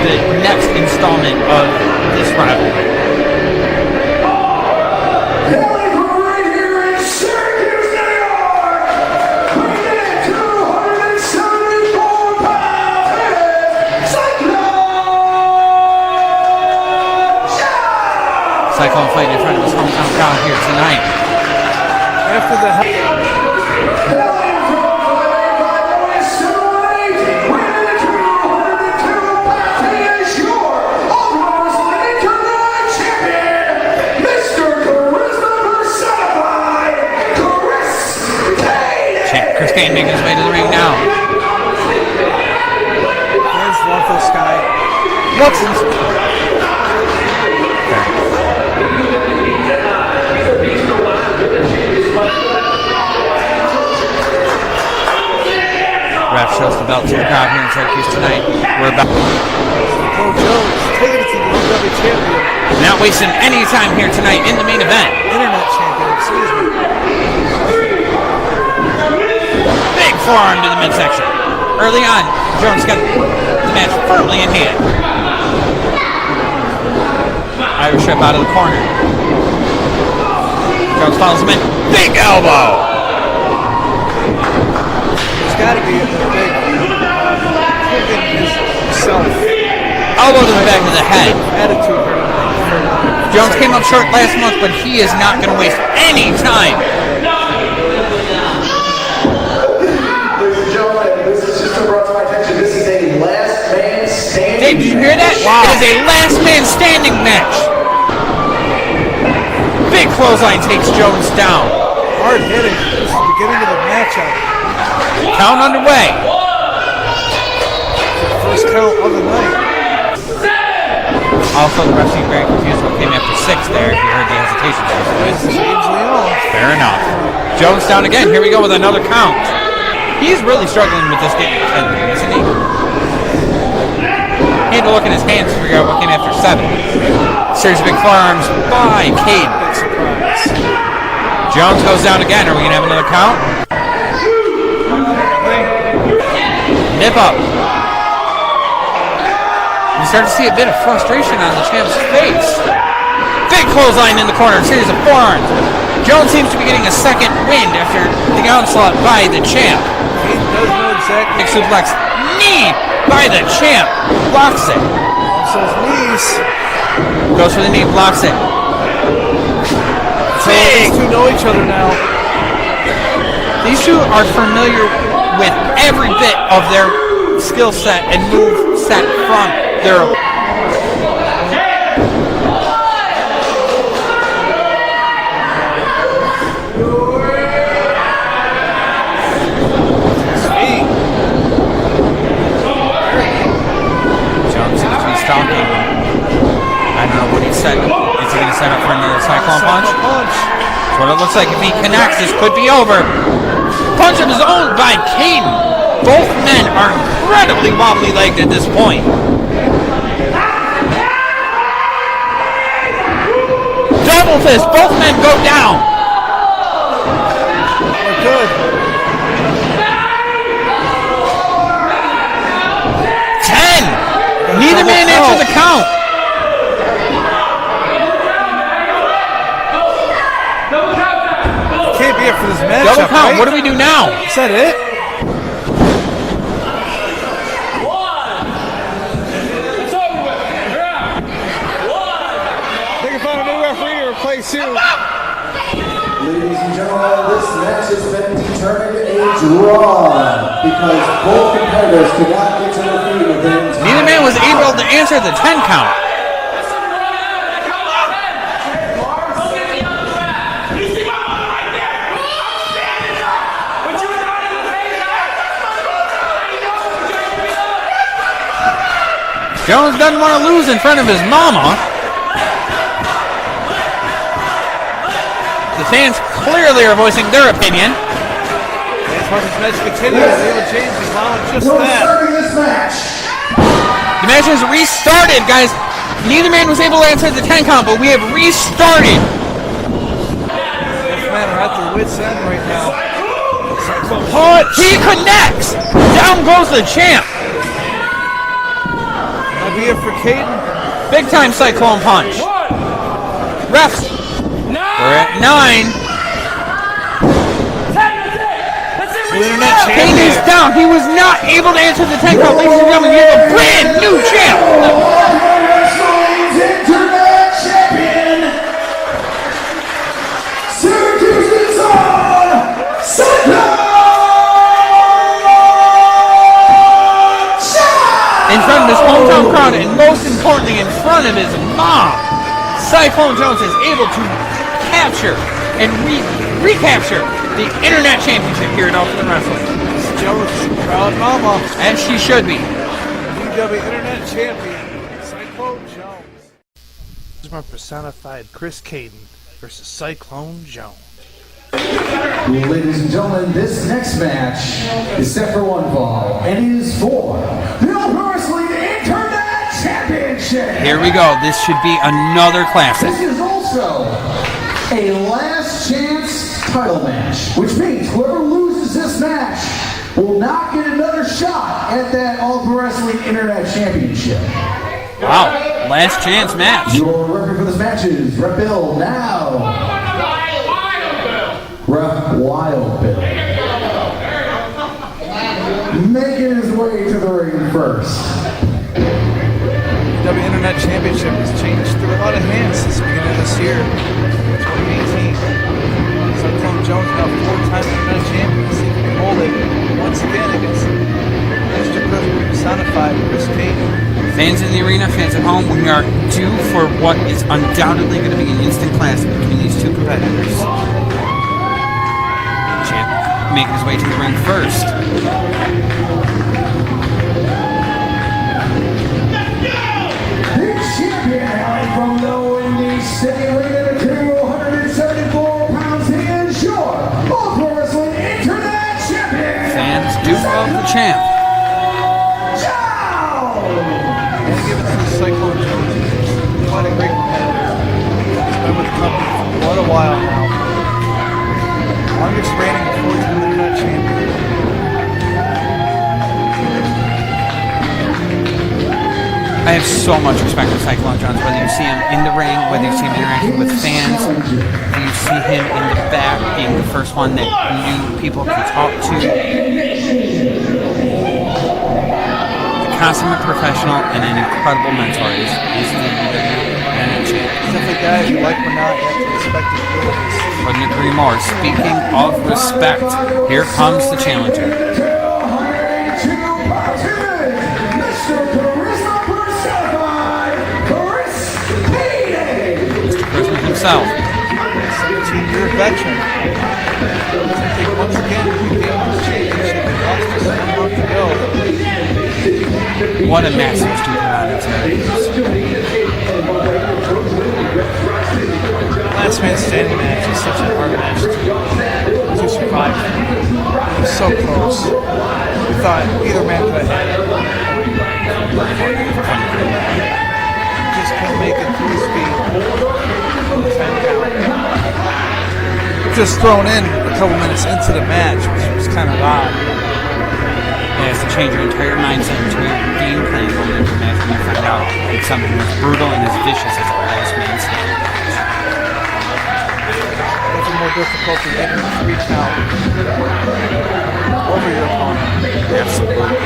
the next installment of this rivalry. Hailing from right here in Syracuse, New York, weighing in at 274 pounds, it is Cyclone! Cyclone fighting in front of his hometown crowd here tonight. After the Chris Cayden making his way to the ring now. fans love this guy. What's this? Ref shows the belt to the crowd here in Syracuse tonight. We're about Cole Jones taking it to the UW champion. not wasting any time here tonight in the main event. Internet champion, excuse me. Big forearm to the midsection. Early on, Jones got the match firmly in hand. Irish whip out of the corner. Jones follows him in. Big elbow. There's got to be a big himself Elbow to the back of the head. attitude here tonight. Jones came up short last month, but he is not going to waste any time. Ladies and gentlemen, this is just brought to my attention. This is a last man standing. Dave, did you hear that? Wow. It is a last man standing match. Big clothesline takes Jones down. Hard hitting. This is the beginning of the matchup. Count underway. First count of the night. Also, the referee very confused what came after 6 there, if you heard the hesitation there. This is James Leon. Fair enough. Jones down again. Here we go with another count. He's really struggling with this game, isn't he? He had to look in his hands to figure out what came after 7. Series of big forearms by Cayden. Big surprise. Jones goes down again. Are we going to have another count? Nip up. You start to see a bit of frustration on the champ's face. Big clothesline in the corner, series of forearms. Jones seems to be getting a second wind after the onslaught by the champ. He does know exactly. Big suplex, knee by the champ. Blocks it. So his knees. Goes for the knee, blocks it. So these two know each other now. These two are familiar with every bit of their skill set and move set from their. Jones seems to be stalking. I don't know what he said. Is he going to set up for another cyclone punch? That's what it looks like. If he connects, this could be over. Punch of his own by Cayden. Both men are incredibly wobbly-legged at this point. Double fist. Both men go down. We're good. 10. Neither man answers the count. Can't be it for this matchup. Double count. Right? What do we do now? Is that it? They can find a new referee to replace you. Ladies and gentlemen, this match has been determined a draw because both competitors could not get to their feet within time. Neither man was able to answer the 10 count. Jones doesn't want to lose in front of his mama. The fans clearly are voicing their opinion. As far as this match continues, Leo James is allowing just that. This match. The match has restarted, guys. Neither man was able to answer the 10 count, but we have restarted. Both men are at their wits' end right now. Punch! He connects! Down goes the champ. Might be it for Cayden. Big time cyclone punch. Refs. We're at 9. Cayden is down. He was not able to answer the 10 count. Ladies and gentlemen, we have a brand new champ. Internet champion. Syracuse's own Cyclone Jones. In front of his hometown crowd, and most importantly, in front of his mom, Cyclone Jones is able to capture and recapture the Internet Championship here at Ultimate Wrestling. Jones, proud mama. As she should be. UW Internet Champion, Cyclone Jones. This is my personified Chris Cayden versus Cyclone Jones. Ladies and gentlemen, this next match is set for one fall, and it is for the Pro Wrestling Internet Championship. Here we go. This should be another classic. This is also a last chance title match, which means whoever loses this match will not get another shot at that All Pro Wrestling Internet Championship. Wow. Last chance match. Your record for this match is Rep Bill now. Rep Wild Bill. Making his way to the ring first. UW Internet Championship has changed through a lot of hands since the beginning of this year. 2018. Cyclone Jones now 4-time Internet champion. See if he can hold it once again against Mr. Personified Chris Cayden. Fans in the arena, fans at home, we are due for what is undoubtedly going to be an instant classic between these two competitors. Champ making his way to the ring first. The champion hailing from the Windy City, weighing 274 pounds, he is your All Pro Wrestling Internet Champion. Fans do love the champ. I'm going to give it to Cyclone Jones. Quite a great competitor. He's been with the company for quite a while now. Longest reigning 4-time Internet champion. I have so much respect for Cyclone Jones, whether you see him in the ring, whether you see him interacting with fans, whether you see him in the back being the first one that new people can talk to. Consummate professional and an incredible mentor is the Internet champ. He's definitely a guy you like or not, you have to respect his abilities. Couldn't agree more. Speaking of respect, here comes the challenger. 202 pounds, Mr. Charisma Personified, Chris Cayden. Mr. Charisma himself. 17-year veteran. I think once again he gained his championship and lost just 1 month ago. What a massive student on tonight. Last man standing match is such a hard match to survive. It was so close. We thought either man could have had it. Just couldn't make it through his feet. Just thrown in a couple minutes into the match, which was kind of odd. It has to change your entire mindset into your game plan going into the match when you find out it's something as brutal and as vicious as a last man standing match. Much more difficult than getting a 3 count over your opponent. Absolutely.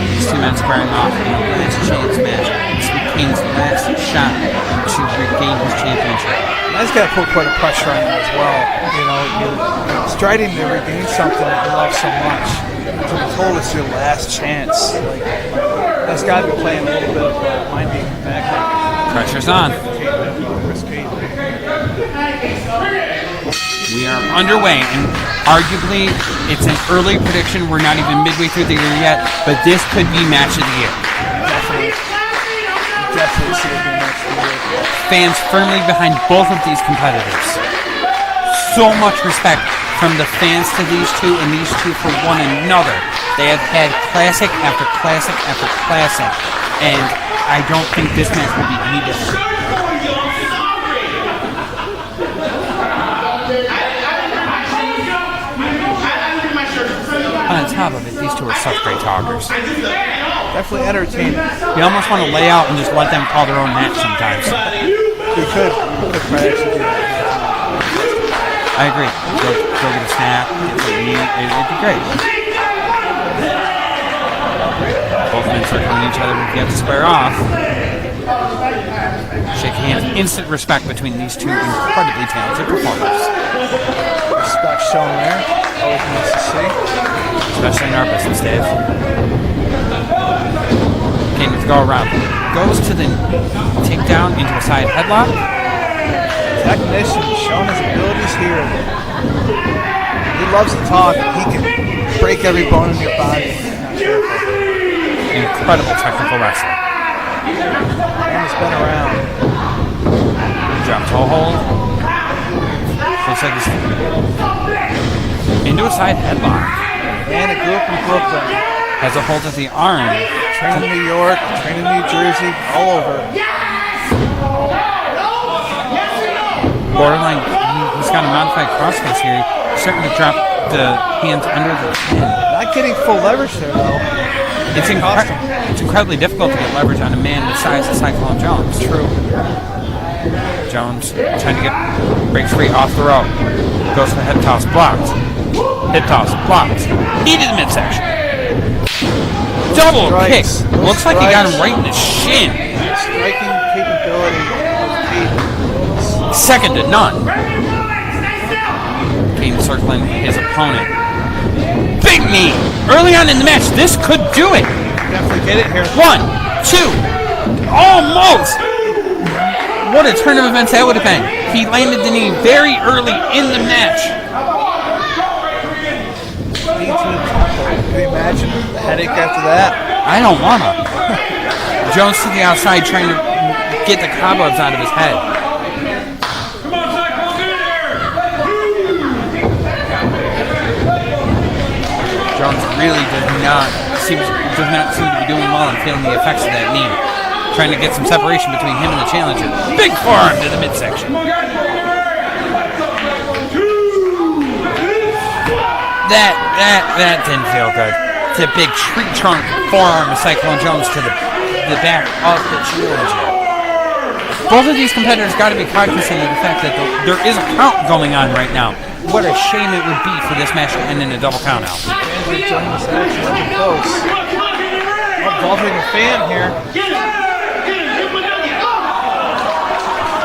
These two men squaring off in a last chance match. This will be King's last shot to regain his championship. That's got to put quite a pressure on him as well. You know, you're striding to regain something that you love so much. To be told it's your last chance. Like, that's got to be playing a little bit of mind being back. Pressure's on. Chris Cayden. We are underway, and arguably it's an early prediction. We're not even midway through the year yet, but this could be match of the year. Definitely. absolutely see it being match of the year. Fans firmly behind both of these competitors. So much respect from the fans to these two and these two for one another. They have had classic after classic after classic, and I don't think this match will be any different. On top of it, these two are such great talkers. Definitely entertaining. You almost want to lay out and just let them call their own match sometimes. We could probably actually do that. I agree. Go get a snack, get to eat. It'd be great. Both men circling each other when you have to square off. Shake hands. Instant respect between these two incredibly talented performers. Respect shown there. Always nice to see. Especially in our business, Dave. Cayden to go around. Goes to the takedown into a side headlock. Technician showing his abilities here. He loves to talk. He can break every bone in your body. Incredible technical wrestling. And he's been around. Drop toe hold. Looks like he's into a side headlock. And it grew up in Brooklyn. Has a hold of the arm. Trained in New York, trained in New Jersey, all over. Borderline, he's got a modified crossface here. He's starting to drop the hands under the chin. Not getting full leverage there, though. It's incredibly difficult to get leverage on a man the size of Cyclone Jones. True. Jones trying to breaks free off the rope. Goes for the head toss, blocked. Hip toss, blocked. Knee to the midsection. Double kick. Looks like he got him right in the shin. Striking capability of Cayden. Second to none. Cayden circling his opponent. Big knee. Early on in the match, this could do it. Definitely get it here. 1, 2. Almost. What a turn of events that would have been. He landed the knee very early in the match. 18 tackle. Can you imagine the headache after that? I don't wanna. Jones to the outside trying to get the cobwebs out of his head. Jones really does not seem to be doing well and feeling the effects of that knee. Trying to get some separation between him and the challenger. Big forearm to the midsection. That didn't feel good. It's a big tree trunk forearm of Cyclone Jones to the back of the challenger. Both of these competitors got to be cognizant of the fact that there is a count going on right now. What a shame it would be for this match to end in a double count out. Fans are enjoying this action up close. Involving a fan here.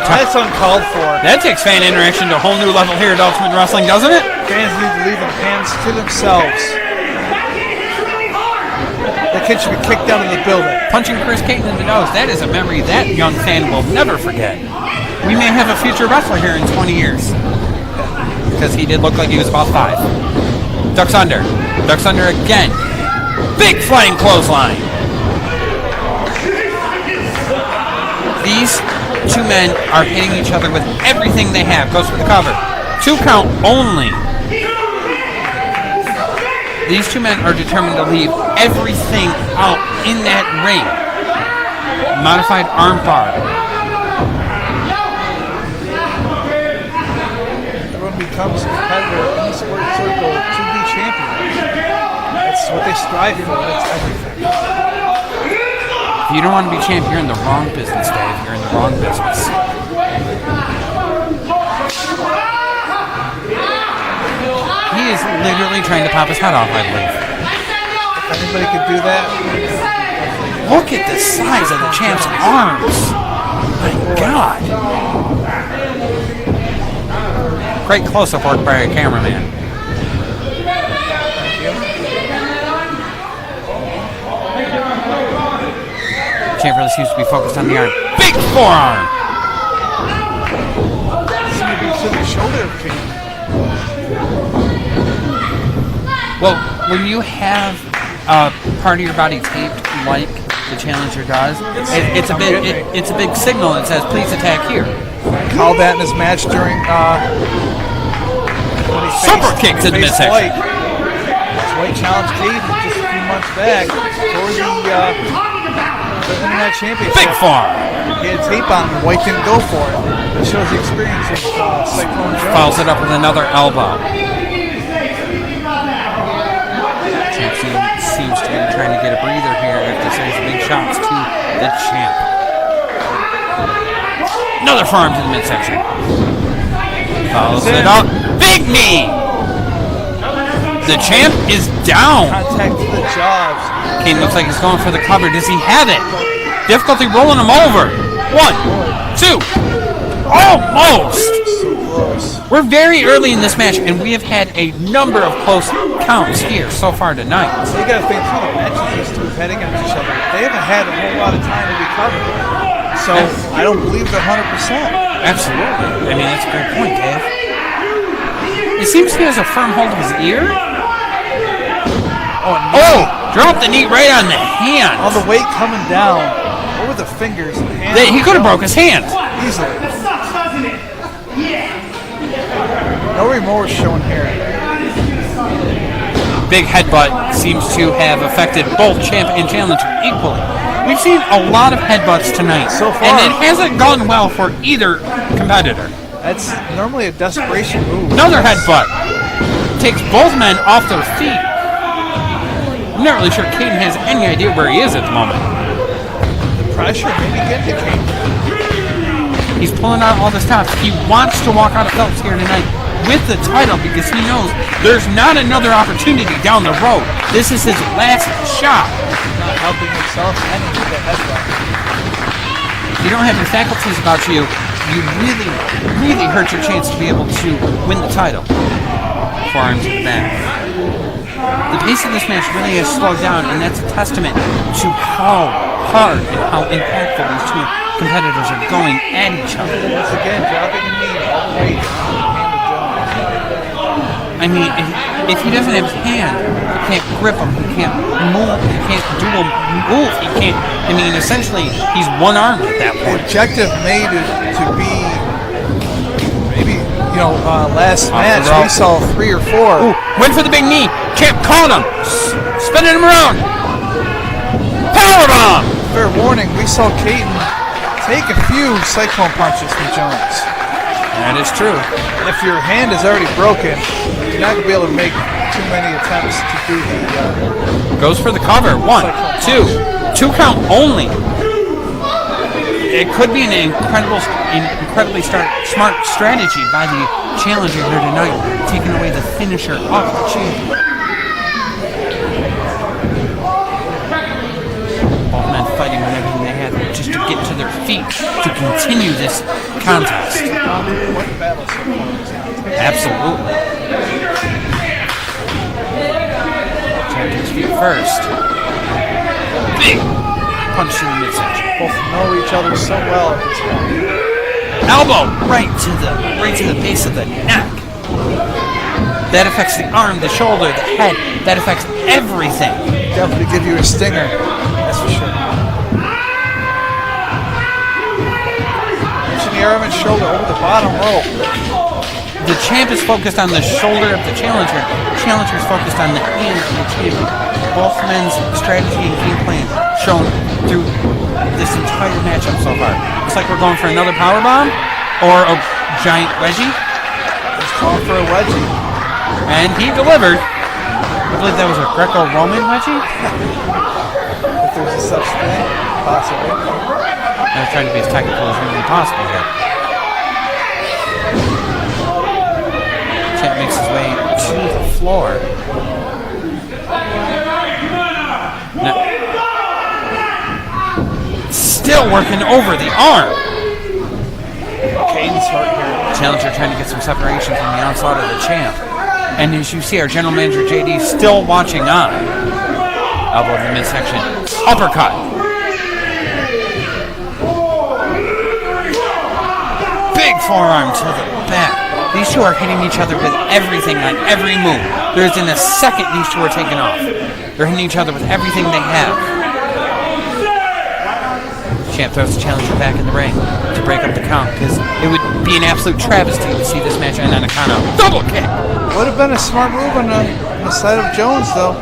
That's uncalled for. That takes fan interaction to a whole new level here at Ultimate Wrestling, doesn't it? Fans need to leave their hands to themselves. The kid should be kicked out of the building. Punching Chris Cayden in the nose, that is a memory that young fan will never forget. We may have a future wrestler here in 20 years. Because he did look like he was about 5. Ducks under. Ducks under again. Big flying clothesline. These two men are hitting each other with everything they have. Goes for the cover. 2 count only. These two men are determined to leave everything out in that ring. Modified arm bar. Everyone becomes a competitor in the sport circle to be champion. That's what they strive for. That's everything. If you don't want to be champ, you're in the wrong business, Dave. You're in the wrong business. He is literally trying to pop his head off, I believe. If anybody could do that. Look at the size of the champ's arms. My God. Great close-up work by a cameraman. Champ really seems to be focused on the arm. Big forearm! Seems to be to the shoulder of Cayden. Well, when you have a part of your body taped like the challenger does. It's a big signal that says, please attack here. Called that in his match during Super kick to the midsection. White challenged Cayden just a few months back for the Internet Championship. Big farm. He had tape on him. White didn't go for it. It shows the experience of Cyclone Jones. Follows it up with another elbow. Seems to be trying to get a breather here after sending big shots to the champ. Another farm to the midsection. Follows it up. Big knee. The champ is down. Contact to the jaws. Cayden looks like he's going for the cover. Does he have it? Difficulty rolling him over. 1, 2. Almost. So close. We're very early in this match, and we have had a number of close counts here so far tonight. So you got to think through the matches these two have had against each other. They haven't had a whole lot of time to recover. So I don't believe they're 100%. Absolutely. I mean, that's a great point, Dave. It seems he has a firm hold of his ear. Oh, dropped the knee right on the hand. All the weight coming down over the fingers. And hands. He could have broke his hand. Easily. No remorse shown here. Big headbutt seems to have affected both champ and challenger equally. We've seen a lot of headbutts tonight, so far, and it hasn't gone well for either competitor. That's normally a desperation move. Another headbutt takes both men off their feet. I'm not really sure Cayden has any idea where he is at the moment. The pressure maybe getting to Cayden. He's pulling out all the stops. He wants to walk out of Phelps here tonight with the title because he knows there's not another opportunity down the road. This is his last shot. Not helping himself any with the headbutt. If you don't have your faculties about you, you really, really hurt your chance to be able to win the title. Forearm to the back. The pace of this match really has slowed down, and that's a testament to how hard and how impactful these two competitors are going at each other. Once again, dropping a knee all the way down. I mean, if he doesn't have his hand, he can't grip him, he can't move, he can't do a move, he can't, I mean, essentially, he's one-armed at that The point. objective made it to be, maybe, last match we saw 3 or 4. Ooh, went for the big knee, champ caught him, spinning him around, powerbomb! Fair warning, we saw Cayden take a few cyclone punches from Jones. That is true. If your hand is already broken, you're not going to be able to make too many attempts to do the... Goes for the cover. 1, 2. 2 count only. It could be an incredibly smart strategy by the challenger here tonight, taking away the finisher off the champion. Both men fighting with everything they have just to get to their feet to continue this contest. Absolutely. Champ to his feet first. Big punch in the midsection. Both know each other so well at this point. Elbow right to the base of the neck. That affects the arm, the shoulder, the head. That affects everything. Definitely give you a stinger, that's for sure. Reaching the arm and shoulder over the bottom rope. The champ is focused on the shoulder of the challenger. The challenger is focused on the hand of the champion. Both men's strategy and game plan shown through this entire matchup so far. Looks like we're going for another powerbomb or a giant wedgie. He's calling for a wedgie. And he delivered. I believe that was a Greco-Roman wedgie. If there's a such thing, possibly. I'm trying to be as technical as humanly possible here. Champ makes his way to the floor. Now, still working over the arm. Cayden's hurt here. Challenger trying to get some separation from the onslaught of the champ. And as you see, our general manager, JD, still watching on. Elbow in the midsection. Uppercut. Big forearm to the back. These two are hitting each other with everything on every move. There isn't a second these two are taking off. They're hitting each other with everything they have. Champ throws the challenger back in the ring to break up the count because it would be an absolute travesty to see this match end on a count out. Double kick! Would have been a smart move on the side of Jones, though.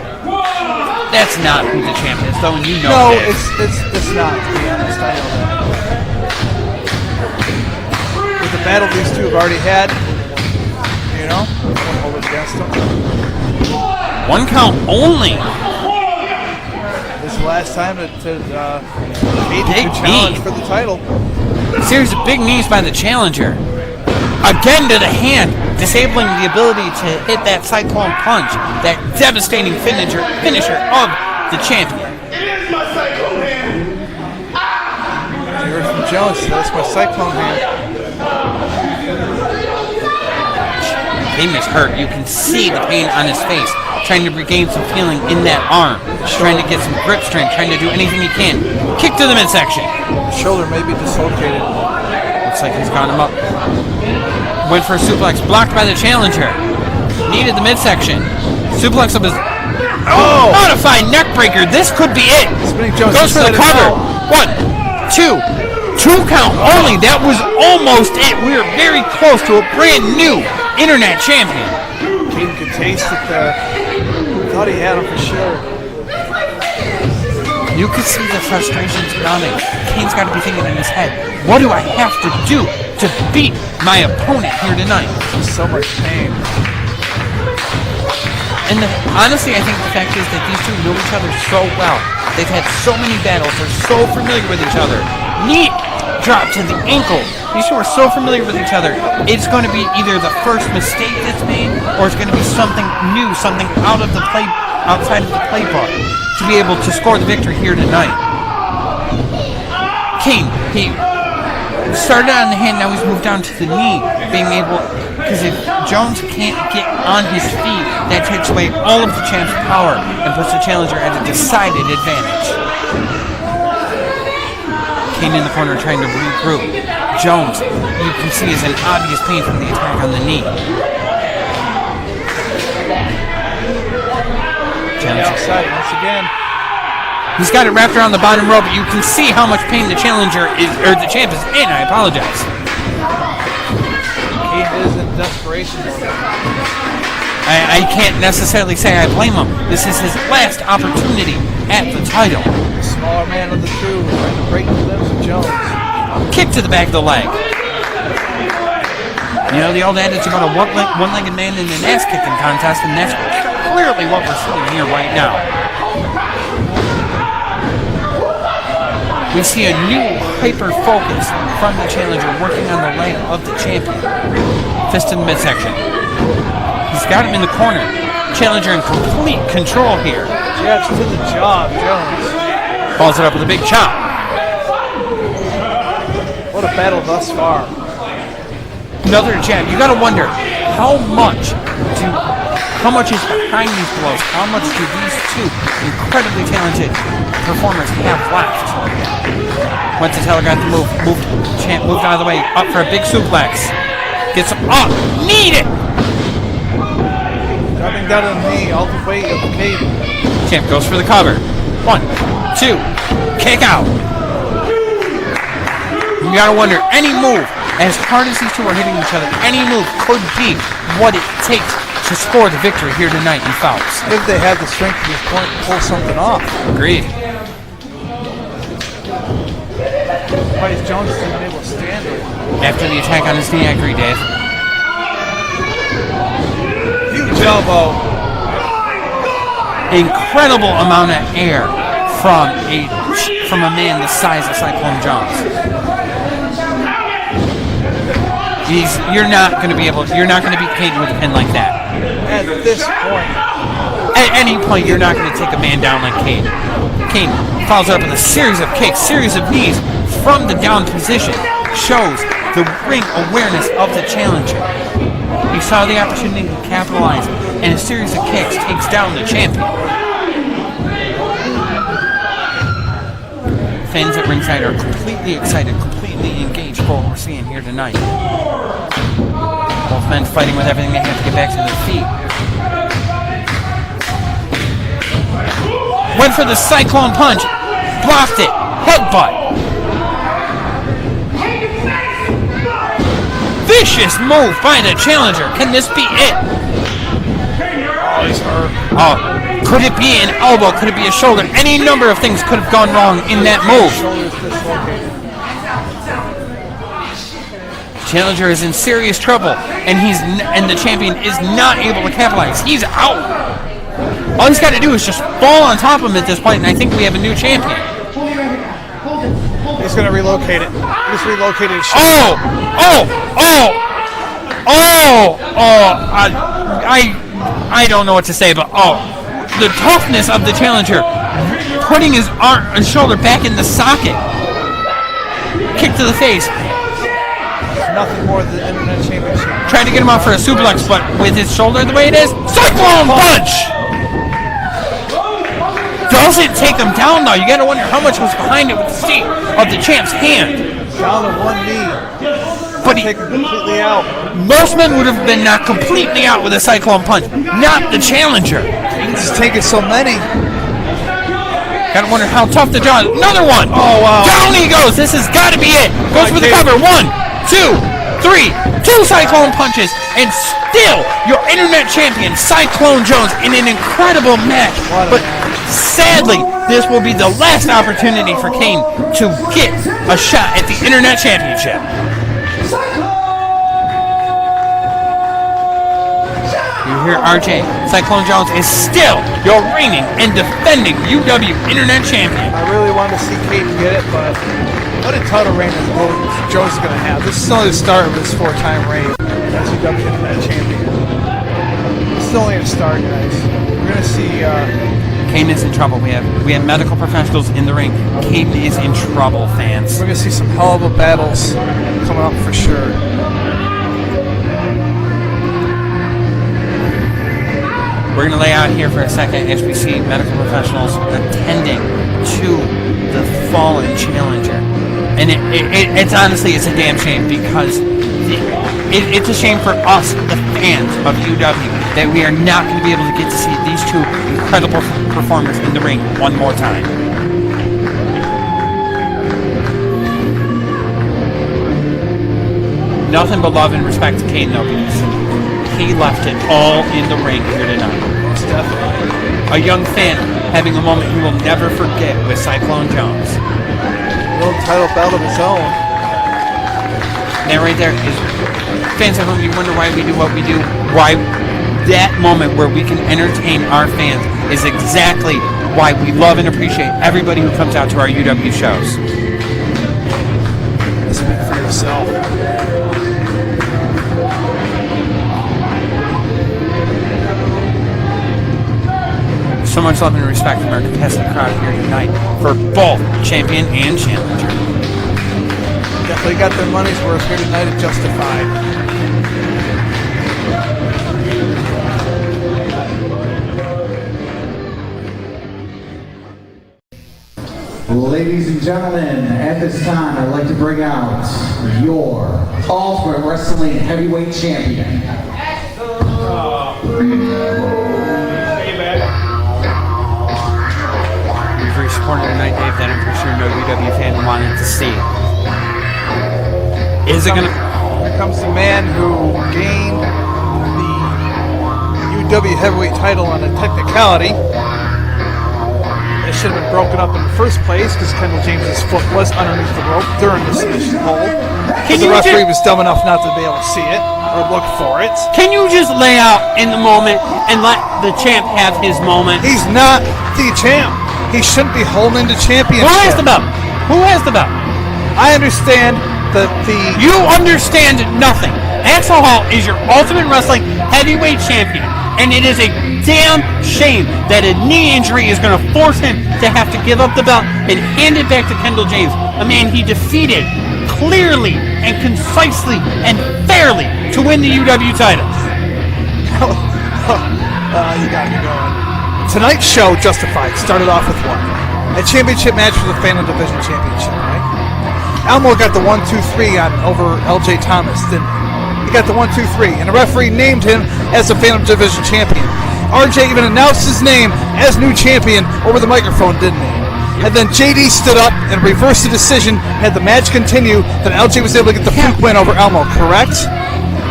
That's not who the champ is, though, and you know No, that. it's not, to be honest. I know that. With the battle these two have already had, you know, don't hold it against them. 1 count only. This is the last time that Cayden Big could challenge knee. for the title. Series of big knees by the challenger. Again to the hand, disabling the ability to hit that cyclone punch, that devastating finisher of the champion. You heard from Jones, that's my cyclone hand. Cayden is hurt. You can see the pain on his face, trying to regain some feeling in that arm, trying to get some grip strength, trying to do anything he can. Kick to the midsection. The shoulder may be dislocated. Looks like he's got him up. Went for a suplex, blocked by the challenger. Needed the midsection. Suplex of his modified neck breaker. This could be it. Spinning Jones Goes for the cover. 1, 2, 2 count only. That was almost it. We are very close to a brand new internet champion. Cayden could taste it there. Thought he had him for sure. You could see the frustrations mounting. Cayden's got to be thinking in his head, what do I have to do to beat my opponent here tonight? So much pain. And honestly, I think the fact is that these two know each other so well. They've had so many battles. They're so familiar with each other. Knee drop to the ankle. These two are so familiar with each other. It's going to be either the first mistake that's made, or it's going to be something new, something outside of the playbook to be able to score the victory here tonight. Cayden, he started on the hand, now he's moved down to the knee, being able, because if Jones can't get on his feet, that takes away all of the champ's power and puts the challenger at a decided advantage. Cayden in the corner trying to regroup. Jones, you can see, is in obvious pain from the attack on the knee. Outside once again. He's got it wrapped around the bottom rope, but you can see how much pain the challenger is, or the champ is in. I apologize. Cayden is in desperation. I can't necessarily say I blame him. This is his last opportunity at the title. The smaller man of the two trying to break the limbs of Jones. Kick to the back of the leg. You know the old adage about a one-legged man in an ass-kicking contest, and that's clearly what we're seeing here right now. We see a new hyper-focus from the challenger working on the leg of the champion. Fist in the midsection. He's got him in the corner. Challenger in complete control here. Jabs to the jaw of Jones. Follows it up with a big chop. What a battle thus far. Another jab. You gotta wonder how much is behind these blows? How much do these two incredibly talented performers have left? Went to telegraph the move. Champ moved out of the way. Up for a big suplex. Gets him up. Need it! Dropping down on the knee, all the weight of Cayden. Champ goes for the cover. 1, 2, kick out. You gotta wonder, any move, as hard as these two are hitting each other, any move could be what it takes to score the victory here tonight in Phelps. If they have the strength to just pull something off. Agreed. Why is Jones still able to stand it? After the attack on his knee, I agree, Dave. Huge elbow. Incredible amount of air from a man the size of Cyclone Jones. You're not going to beat Cayden with a pin like that. At this point. At any point, you're not going to take a man down like Cayden. Cayden follows up with a series of kicks, series of knees from the down position. Shows the ring awareness of the challenger. He saw the opportunity to capitalize, and a series of kicks takes down the champion. Fans at ringside are completely excited, completely engaged for what we're seeing here tonight. Both men fighting with everything they have to get back to their feet. Went for the cyclone punch, blocked it, headbutt. vicious move by the challenger. Can this be it? Oh, he's hurt. Oh, could it be an elbow? Could it be a shoulder? Any number of things could have gone wrong in that move. Shoulder's dislocated. Challenger is in serious trouble, and the champion is not able to capitalize. He's out. All he's got to do is just fall on top of him at this point, and I think we have a new champion. He's going to relocate it. He's relocated his Oh! I don't know what to say, but the toughness of the challenger, putting his shoulder back in the socket, kick to the face. Nothing more than the Internet Championship. Tried to get him out for a suplex, but with his shoulder the way it is, Cyclone Punch! Doesn't take him down though. You gotta wonder how much was behind it with the state of the champ's hand. Down to one knee. But Take him completely out. most men would have been knocked completely out with a Cyclone Punch, not the challenger. He's just taking so many. Gotta wonder how tough the jaw is. Another one! Oh, wow. Down he goes! This has gotta be it! Goes for the cover. 1, 2, 3. 2 Cyclone Punches, and still your Internet Champion, Cyclone Jones, in an incredible match. But sadly, this will be the last opportunity for Kane to get a shot at the Internet Championship. You hear RJ, Cyclone Jones is still your reigning and defending UW Internet Champion. I really wanted to see Cayden get it, but what a title reign Jones is going to have. This is only the start of his 4-time reign as UW Internet Champion. This is only a start, guys. We're going to see... Cayden is in trouble. We have medical professionals in the ring. Cayden is in trouble, fans. We're going to see some hell of a battles coming up for sure. We're going to lay out here for a second as we see medical professionals attending to the fallen challenger. And it's honestly, it's a damn shame because it's a shame for us, the fans of UW, that we are not going to be able to get to see these two incredible performers in the ring one more time. Nothing but love and respect to Cayden, though, because he left it all in the ring here tonight. Most definitely. A young fan having a moment he will never forget with Cyclone Jones. A little title belt of his own. That right there is fans at home. You wonder why we do what we do. Why that moment where we can entertain our fans is exactly why we love and appreciate everybody who comes out to our UW shows. Speak for yourself. So much love and respect from our contestant crowd here tonight for both champion and challenger. Definitely got their money's worth here tonight at Justified. Ladies and gentlemen, at this time, I'd like to bring out your Ultimate Wrestling Heavyweight Champion. We've reached a corner tonight, Dave, that I'm pretty sure no UW fan wanted to see. Is it going to... Here comes the man who gained the UW Heavyweight title on a technicality. It should have been broken up in the first place because Kendall James's foot was underneath the rope during the submission hold. The referee was dumb enough not to be able to see it or look for it. Can you just lay out in the moment and let the champ have his moment? He's not the champ. He shouldn't be holding the championship. Who has the belt? Who has the belt? I understand that You understand nothing. Axel Hall is your Ultimate Wrestling Heavyweight Champion, and it is a damn shame that a knee injury is going to force him to have to give up the belt and hand it back to Kendall James, a man he defeated clearly and concisely and fairly to win the UW title. You got me going. Tonight's show, Justified, started off with what? A championship match for the Phantom Division Championship, right? Elmo got the 1-2-3 over LJ Thomas, didn't he? He got the 1-2-3, and the referee named him as the Phantom Division Champion. RJ even announced his name as new champion over the microphone, didn't he? And then JD stood up and reversed the decision, had the match continue, then LJ was able to get the fluke win over Elmo, correct?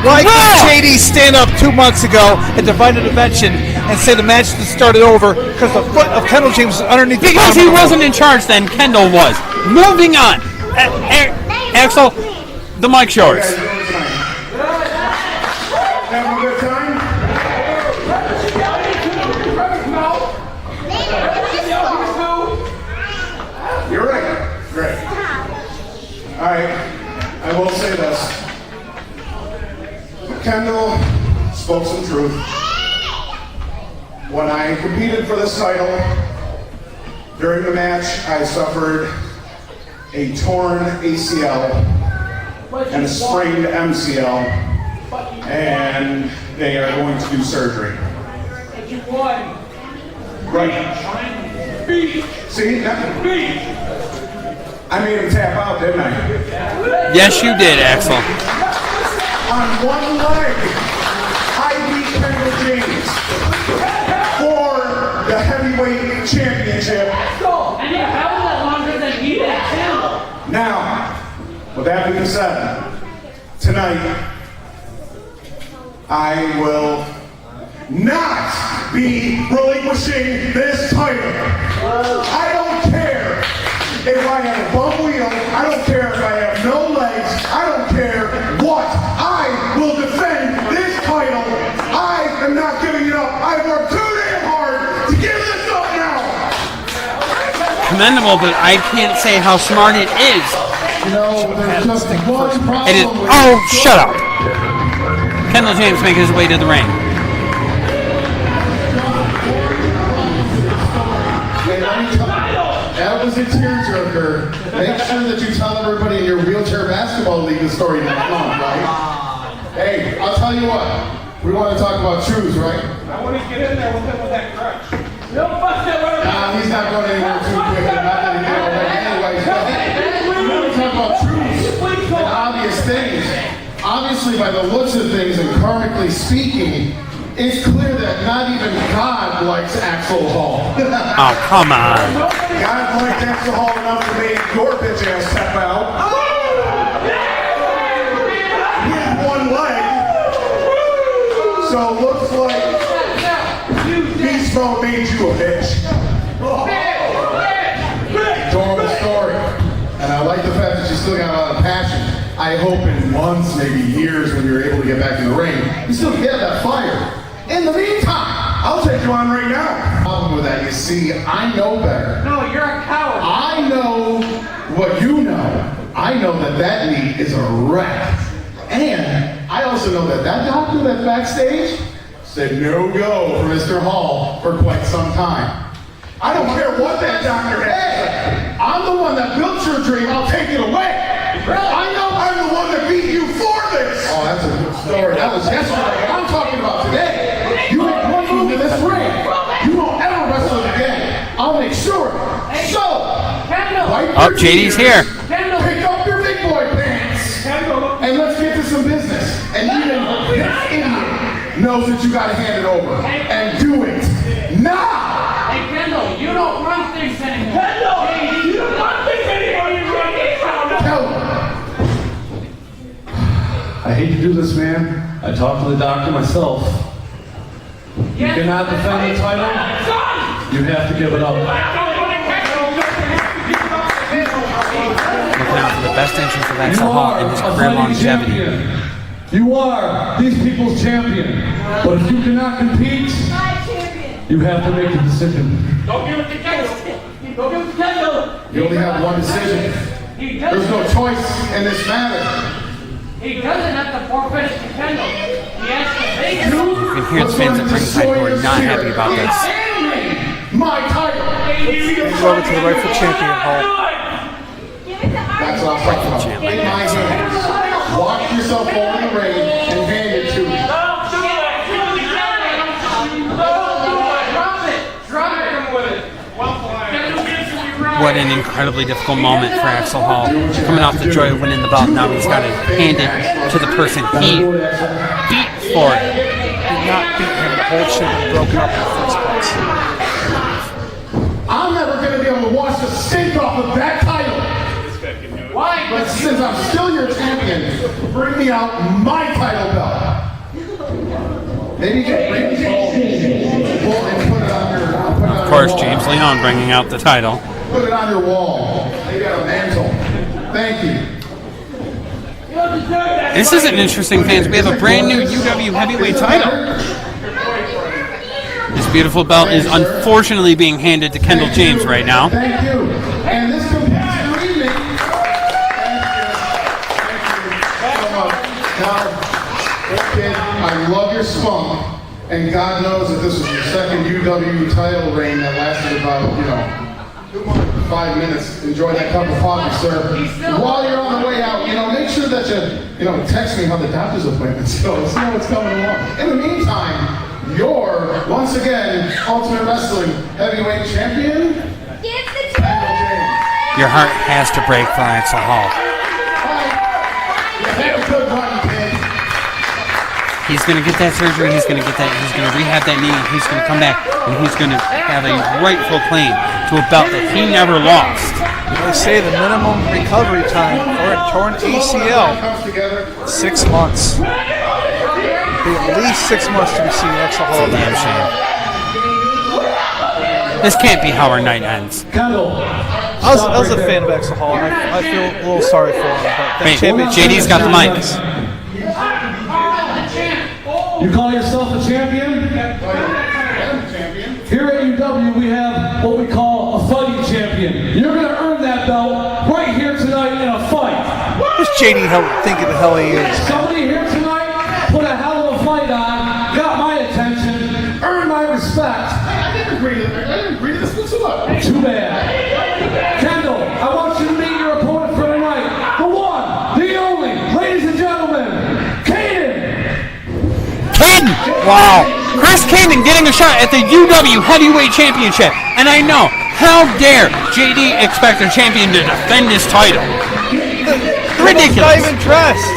Why couldn't JD stand up 2 months ago at Divine Intervention and say the match has started over because the foot of Kendall James was underneath the Because he wasn't in charge then, Kendall was. Moving on. Axel, the mic's yours. Having a good time? You're right. Great. All right. I will say this. Kendall spoke some truth. When I competed for this title, during the match, I suffered a torn ACL and a sprained MCL, and they are going to do surgery. But you won. Right. Beat. See? Beat. I made him tap out, didn't I? Yes, you did, Axel. On one leg, I beat Kendall James for the heavyweight championship. And you held that longer than he did, too. Now, with that being said, tonight, I will not be relinquishing this title. I don't care if I have a bum wheel, I don't care if I have no legs, I don't care what. I will defend this title. I am not giving it up. I worked too damn hard to give this up now. Commendable, but I can't say how smart it is. You know, there's just one problem. It is. Oh, shut up. Kendall James making his way to the ring. That was a tearjerker. Make sure that you tell everybody in your wheelchair basketball league the story next month, right? Hey, I'll tell you what. We want to talk about shoes, right? I want to get in there with him with that crutch. No, fuck that. Nah, he's not going anywhere too quick. Not that he get away anyways. We want to talk about shoes and obvious things. Obviously, by the looks of things and karmically speaking, it's clear that not even God likes Axel Hall. Oh, come on. God liked Axel Hall enough to make your bitch ass step out. He had one leg. So it looks like Beast Mode made you a bitch. Adorable story. And I like the fact that you still got a lot of passion. I hope in months, maybe years, when you're able to get back in the ring, you still get that fire. In the meantime, I'll take you on right now. Problem with that, you see, I know better. No, you're a coward. I know what you know. I know that that knee is a wreck. And I also know that that doctor that's backstage said no go for Mr. Hall for quite some time. I don't care what that doctor has to say. I'm the one that built your dream. I'll take it away. I know I'm the one that beat you for this. Oh, that's a good story. That was yesterday. I'm talking about today. You make one move in this ring, you won't ever wrestle it again. I'll make sure. So, Oh, JD's here. pick up your big boy pants, and let's get to some business. And even this idiot knows that you gotta hand it over. And do it now! Hey, Kendall, you don't run things anymore. Kendall, you don't run things anymore. You run things Tell I hate to do this, man. I talked to the doctor myself. You cannot defend the title. You have to give it up. Looking out for the best interest of Axel You Hall are and his a career fighting longevity. champion. You are these people's champion. But if you cannot compete, you have to make a decision. Don't give it to Kendall. Don't give it to Kendall. You only have one decision. He There's doesn't. no choice in this matter. He doesn't have to forfeit it to Kendall. He has to make it. You can hear the fans at ringside who are not happy about this. My title. Go over to the rightful champion, Hall. That's what I'm talking about. Champion. In my hands. Walk yourself over the ring and hand it to me. What an incredibly difficult moment for Axel Hall. Coming off the joy of winning the belt, now he's got to hand it to the person he beat for it. Did not beat him. The whole should have broken up in the first place. I'm never going to be able to wash the stink off of that title. Why? But since I'm still your champion, bring me out my title belt. Maybe you can bring it home and put it on your Of course, James Leon bringing out the title. Put it on your wall. Maybe on a mantle. Thank you. This is an interesting, fans. We have a brand new UW heavyweight title. This beautiful belt is unfortunately being handed to Kendall James right now. Thank you. And this completes your evening. Thank you so much. Now, kid, I love your spunk. And God knows that this was your second UW title reign that lasted about, 5 minutes. Enjoy that cup of coffee, sir. While you're on the way out, make sure that you text me how the doctor's appointments go. See how it's coming along. In the meantime, your, once again, Ultimate Wrestling Heavyweight Champion, Kendall James. Your heart has to break for Axel Hall. Have a good one, kid. He's going to get that surgery. He's going to rehab that knee. He's going to come back, and he's going to have a rightful claim to a belt that he never lost. They say the minimum recovery time for a torn ACL, 6 months. Be at least 6 months to be seeing Axel Hall. Damn shame. This can't be how our night ends. I was a fan of Axel Hall. I feel a little sorry for him. But JD's got the mic. You call yourself a champion? Here at UW, we have what we call a fighting champion. You're going to earn that belt right here tonight in a fight. who's JD thinking the hell he is? Somebody here tonight put a hell of a fight on, got my attention, earned my respect. I didn't agree to this whatsoever. Too bad. Kendall, I want you to meet your opponent for tonight. The one, the only, ladies and gentlemen, Cayden. Cayden! Wow. Chris Cayden getting a shot at the UW Heavyweight Championship. And I know, how dare JD expect a champion to defend his title? Ridiculous. He's not even dressed.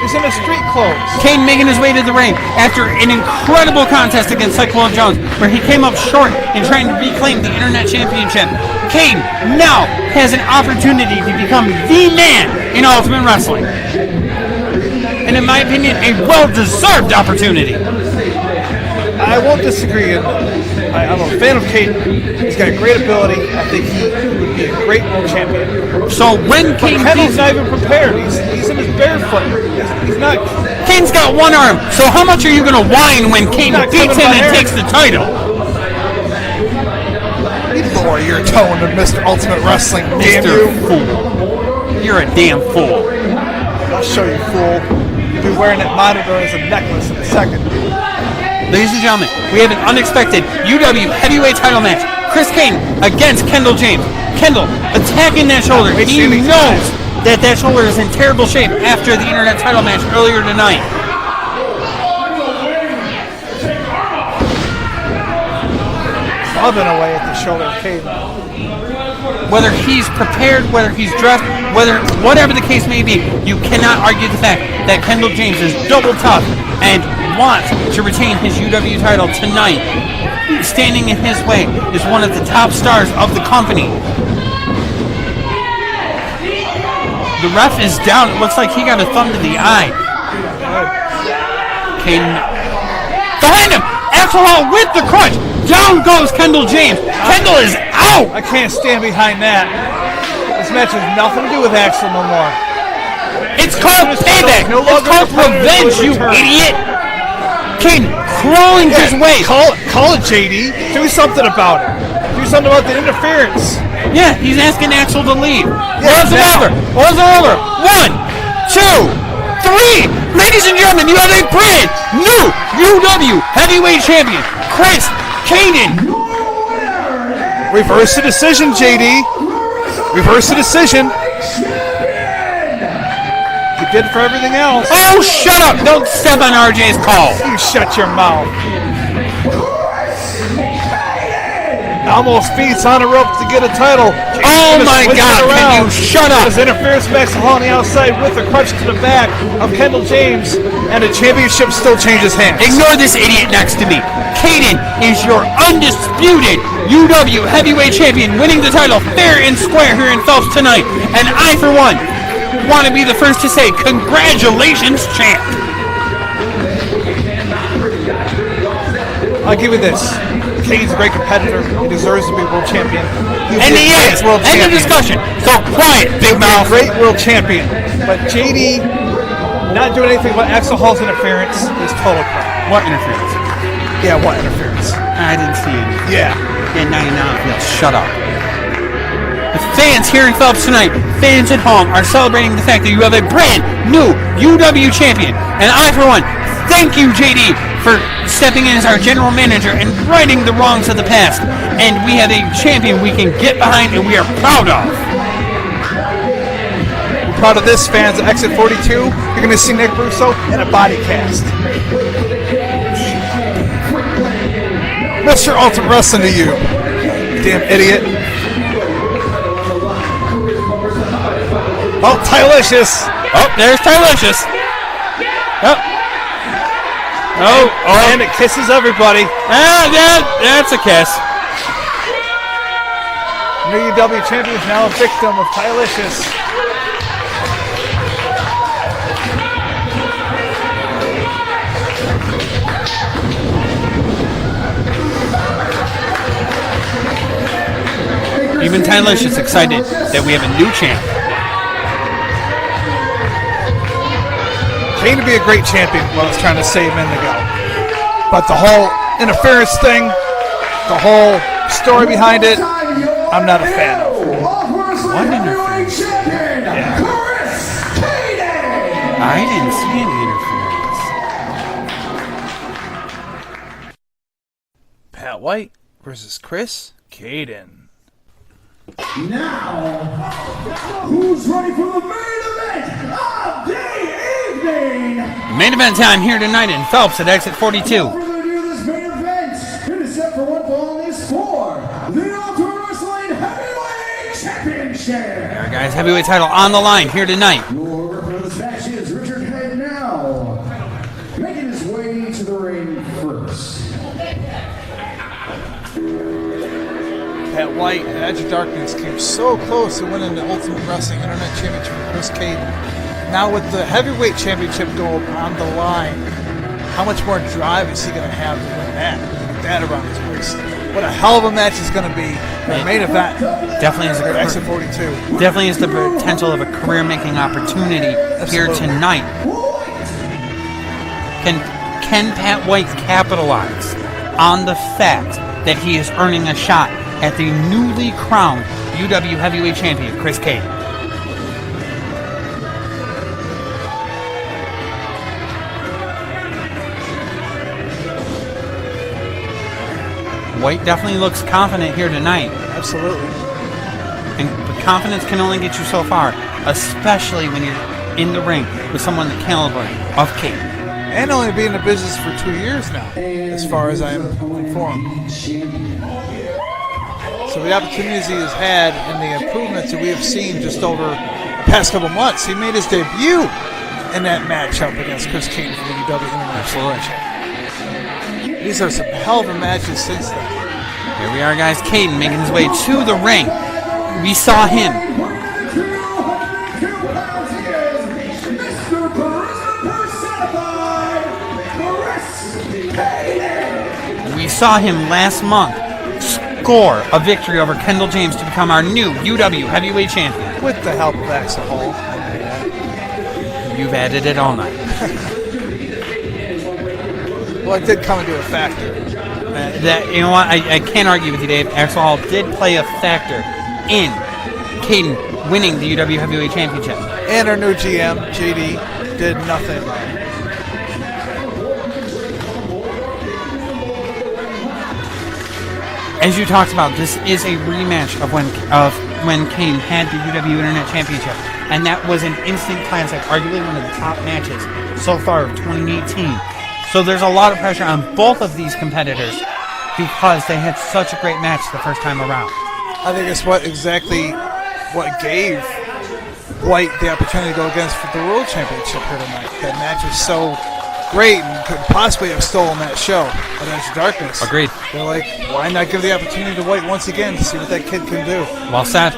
He's in his street clothes. Cayden making his way to the ring after an incredible contest against Cyclone Jones, where he came up short in trying to reclaim the Internet Championship. Cayden now has an opportunity to become the man in Ultimate Wrestling. And in my opinion, a well-deserved opportunity. I won't disagree. I'm a fan of Cayden. He's got great ability. I think he would be a great world champion. So when Cayden Kendall's not even prepared. He's in his barefoot. He's not. Cayden's got one arm, so how much are you going to whine when Cayden beats him and takes the title? You lower your tone to Mr. Ultimate Wrestling, damn Mr. you. Fool. You're a damn fool. I'll show you, fool. You'll be wearing that monitor as a necklace in a second. Ladies and gentlemen, we have an unexpected UW heavyweight title match. Chris Cayden against Kendall James. Kendall attacking that shoulder. He knows that shoulder is in terrible shape after the Internet title match earlier tonight. Loving away at the shoulder of Cayden. Whether he's prepared, whether he's dressed, whatever the case may be, you cannot argue the fact that Kendall James is double tough and wants to retain his UW title tonight. Standing in his way is one of the top stars of the company. The ref is down. It looks like he got a thumb to the eye. Cayden behind him. Axel Hall with the crutch. Down goes Kendall James. Kendall is out. I can't stand behind that. This match has nothing to do with Axel no more. It's called payback. It's called revenge, you idiot. Cayden crawling his way. Call it, JD. Do something about it. Do something about the interference. Yeah, he's asking Axel to leave. Yeah, Rolls it over. 1, 2, 3. Ladies and gentlemen, you have a brand new UW Heavyweight Champion, Chris Cayden. Reverse the decision, JD. Reverse the decision. You did for everything else. Oh, shut up. Don't step on RJ's call. You shut your mouth. Almost feeds on a rope to get a title. Oh my God, can you shut up? His interference makes the Hall on the outside with a crutch to the back of Kendall James, and the championship still changes hands. Ignore this idiot next to me. Cayden is your undisputed UW Heavyweight Champion, winning the title fair and square here in Phelps tonight. And I, for one, want to be the first to say, congratulations, champ. I'll give you this. Cayden's a great competitor. He deserves to be world champion. And he is. World End of champion. discussion. So quiet, big mouth. Great world champion. But JD not doing anything but Axel Hall's interference is total crap. What interference? Yeah, what interference? I didn't see it. Yeah. And now you know. Shut up. The fans here in Phelps tonight, fans at home, are celebrating the fact that you have a brand new UW champion. And I, for one, thank you, JD, for stepping in as our general manager and righting the wrongs of the past. And we have a champion we can get behind and we are proud of. We're proud of this, fans. At Exit 42, you're going to see Nick Russo in a body cast. Mr. Ultimate Wrestling to you, damn idiot. Oh, Tylicious. Oh, there's Tylicious. Oh. Oh. And it kisses everybody. That's a kiss. New UW champion is now a victim of Tylicious. Even Tylicious excited that we have a new champ. Cayden to be a great champion, what I was trying to say a minute ago. But the whole interference thing, the whole story behind it, I'm not a fan of. What interference? Yeah. I didn't see any interference. Pat White versus Chris Cayden. Now, who's ready for the main event of the evening? Main event time here tonight in Phelps at Exit 42. Without further ado, this main event, it is set for one fall and is for the Ultimate Wrestling Heavyweight Championship. Our guys' heavyweight title on the line here tonight. Your worker for this match is Richard Cayden now, making his way to the ring first. Pat White and Edge of Darkness came so close to winning the Ultimate Wrestling Internet Championship with Chris Cayden. Now with the Heavyweight Championship going on the line, how much more drive is he going to have to win that? With that around his waist. What a hell of a match it's going to be. The main event. Definitely is At Exit 42. definitely is the potential of a career-making opportunity here Absolutely. tonight. Can Pat White capitalize on the fact that he is earning a shot at the newly crowned UW Heavyweight Champion, Chris Cayden? White definitely looks confident here tonight. Absolutely. And but confidence can only get you so far, especially when you're in the ring with someone the caliber of Cayden. And only been in the business for 2 years now, as far as I am informed. So the opportunities he has had and the improvements that we have seen just over the past couple months, he made his debut in that matchup against Chris Cayden for the UW International Championship. These are some hell of a matches since then. Here we are, guys. Cayden making his way to the ring. We saw him. We saw him last month score a victory over Kendall James to become our new UW Heavyweight Champion. With the help of Axel Hall. You've added it all night. Well, it did come into a factor. You know what? I can't argue with you, Dave. Axel Hall did play a factor in Cayden winning the UW Heavyweight Championship. And our new GM, JD, did nothing about it. As you talked about, this is a rematch of when Cayden had the UW Internet Championship, and that was an instant classic, arguably one of the top matches so far of 2018. So there's a lot of pressure on both of these competitors because they had such a great match the first time around. I think it's what gave White the opportunity to go against for the World Championship here tonight. That match was so great and could possibly have stolen that show at Edge of Darkness. Agreed. They're like, why not give the opportunity to White once again to see what that kid can do? Well said.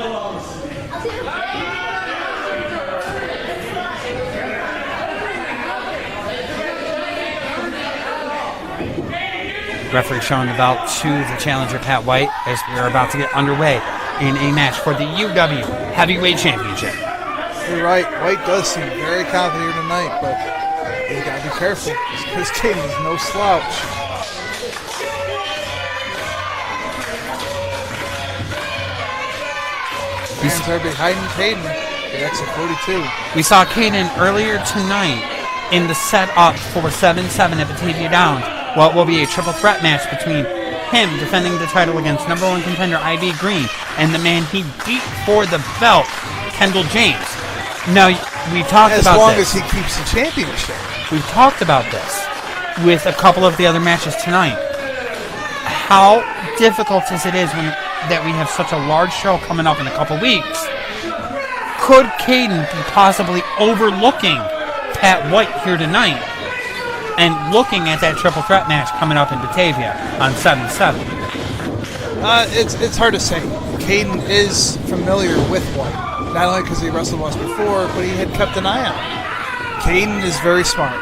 Referee showing the belt to the challenger, Pat White, as we are about to get underway in a match for the UW Heavyweight Championship. You're right. White does seem very confident here tonight, but you got to be careful. Chris Cayden is no slouch. Fans are behind Cayden. The exit 42. We saw Cayden earlier tonight in the setup for 7-7 at Batavia Downs. What will be a triple threat match between him defending the title against number one contender Ivy Green and the man he beat for the belt, Kendall James. Now, we talked about this. As long as he keeps the championship. We've talked about this with a couple of the other matches tonight. How difficult is it that we have such a large show coming up in a couple weeks? Could Cayden be possibly overlooking Pat White here tonight and looking at that triple threat match coming up in Batavia on 7-7? It's hard to say. Cayden is familiar with White, not only because he wrestled once before, but he had kept an eye on him. Cayden is very smart.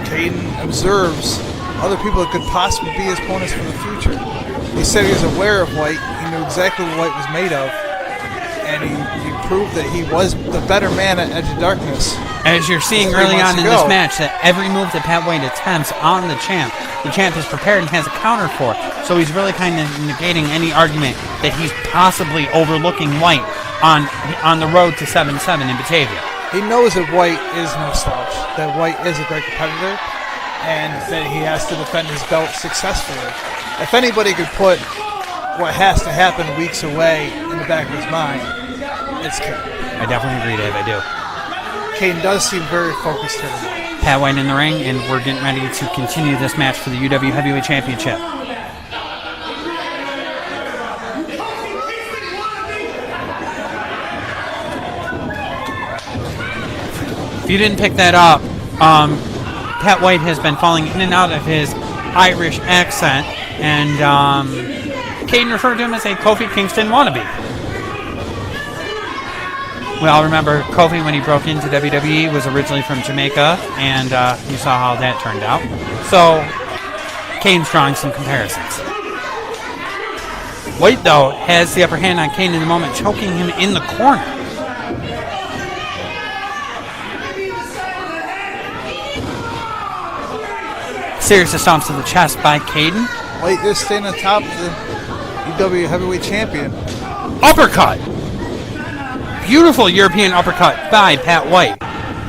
Cayden observes other people that could possibly be his opponents for the future. He said he was aware of White. He knew exactly what White was made of, and he proved that he was the better man at Edge of Darkness. As you're seeing early on in this match, that every move that Pat White attempts on the champ is prepared and has a counter for. So he's really kind of negating any argument that he's possibly overlooking White on the road to 7-7 in Batavia. He knows that White is no slouch, that White is a great competitor, and that he has to defend his belt successfully. If anybody could put what has to happen weeks away in the back of his mind, it's Cayden. I definitely agree, Dave. I do. Cayden does seem very focused here tonight. Pat White in the ring, and we're getting ready to continue this match for the UW Heavyweight Championship. If you didn't pick that up, Pat White has been falling in and out of his Irish accent, and Cayden referred to him as a Kofi Kingston wannabe. We all remember Kofi when he broke into WWE was originally from Jamaica, and you saw how that turned out. So, Cayden's drawing some comparisons. White, though, has the upper hand on Cayden in the moment, choking him in the corner. Serious stomps to the chest by Cayden. White is staying on top of the UW Heavyweight Champion. Uppercut! Beautiful European uppercut by Pat White.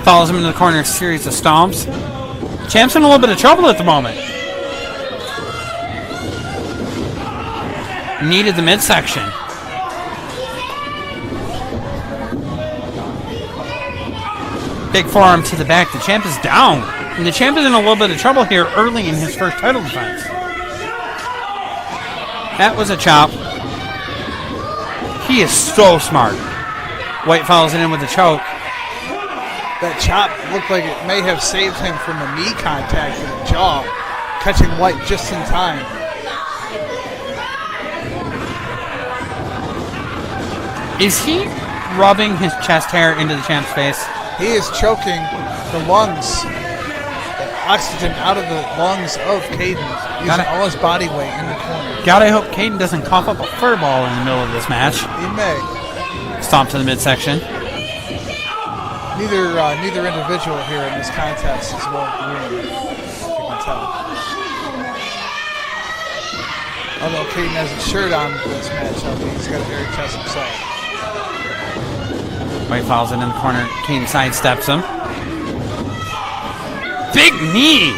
Follows him into the corner, a series of stomps. Champ's in a little bit of trouble at the moment. Needed the midsection. Big forearm to the back. The champ is down. And the champ is in a little bit of trouble here early in his first title defense. That was a chop. He is so smart. White follows it in with a choke. That chop looked like it may have saved him from a knee contact to the jaw, catching White just in time. Is he rubbing his chest hair into the champ's face? He is choking the lungs, the oxygen out of the lungs of Cayden, using all his body weight in the corner. God, I hope Cayden doesn't cough up a fur ball in the middle of this match. He may. Stomp to the midsection. Neither individual here in this contest is well groomed, if you can tell. Although Cayden has a shirt on for this match, he's got a hairy chest himself. White follows it in the corner. Cayden sidesteps him. Big knee.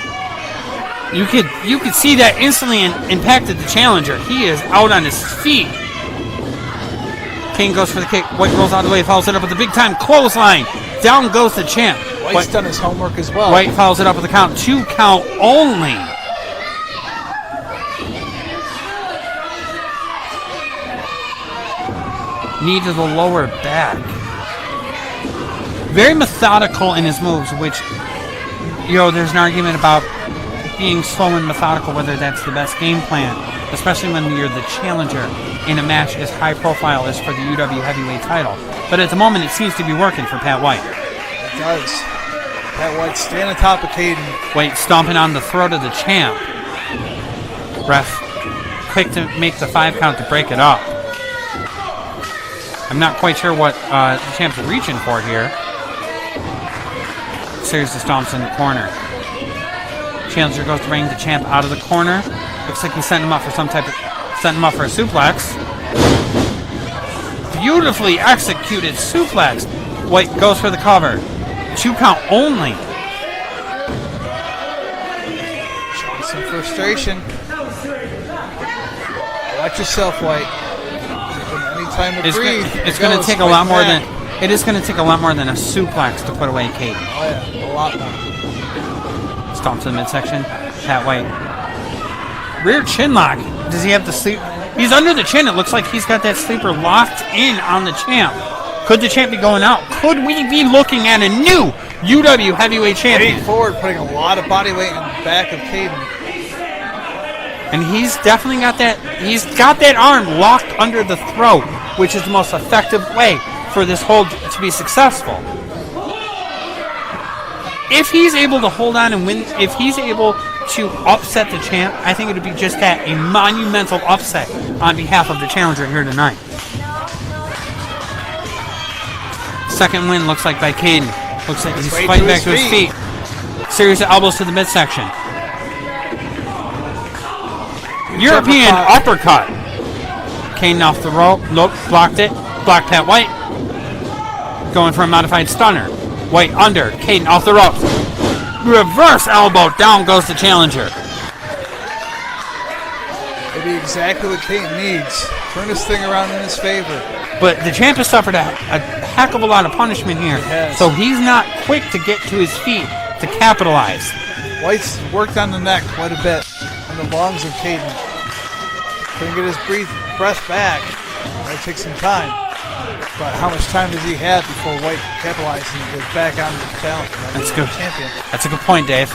You could see that instantly impacted the challenger. He is out on his feet. Cayden goes for the kick. White rolls out of the way, follows it up with a big-time clothesline. Down goes the champ. White's done his homework as well. White follows it up with a count. 2 count only. Knee to the lower back. Very methodical in his moves, which, there's an argument about being slow and methodical, whether that's the best game plan, especially when you're the challenger in a match as high profile as for the UW Heavyweight title. But at the moment, it seems to be working for Pat White. It does. Pat White staying on top of Cayden. White stomping on the throat of the champ. Ref quick to make the 5 count to break it up. I'm not quite sure what the champ's reaching for here. Seriously stomps in the corner. Challenger goes to bring the champ out of the corner. Looks like he's setting him up for setting him up for a suplex. Beautifully executed suplex. White goes for the cover. 2 count only. Showing some frustration. Watch yourself, White. Any time to breathe. It's going to take a lot more than. It is going to take a lot more than a suplex to put away Cayden. Oh yeah, a lot more. Stomp to the midsection. Pat White. Rear chin lock. Does he have the sleep? He's under the chin. It looks like he's got that sleeper locked in on the champ. Could the champ be going out? Could we be looking at a new UW heavyweight champion? Heading forward, putting a lot of body weight in the back of Cayden. And he's definitely got that. He's got that arm locked under the throat, which is the most effective way for this hold to be successful. If he's able to hold on and win, if he's able to upset the champ, I think it would be just that, a monumental upset on behalf of the challenger here tonight. Second win looks like by Cayden. Looks like he's fighting back to his feet. Series of elbows to the midsection. European uppercut. Cayden off the rope. Nope, blocked it. Blocked Pat White. Going for a modified stunner. White under. Cayden off the ropes. Reverse elbow. Down goes the challenger. Maybe exactly what Cayden needs. Turn this thing around in his favor. But the champ has suffered a heck of a lot of punishment here. So he's not quick to get to his feet to capitalize. White's worked on the neck quite a bit. And the lungs of Cayden. Couldn't get his breath back. Might take some time. But how much time does he have before White capitalizes and goes back on the challenge? That's good. Champion. That's a good point, Dave.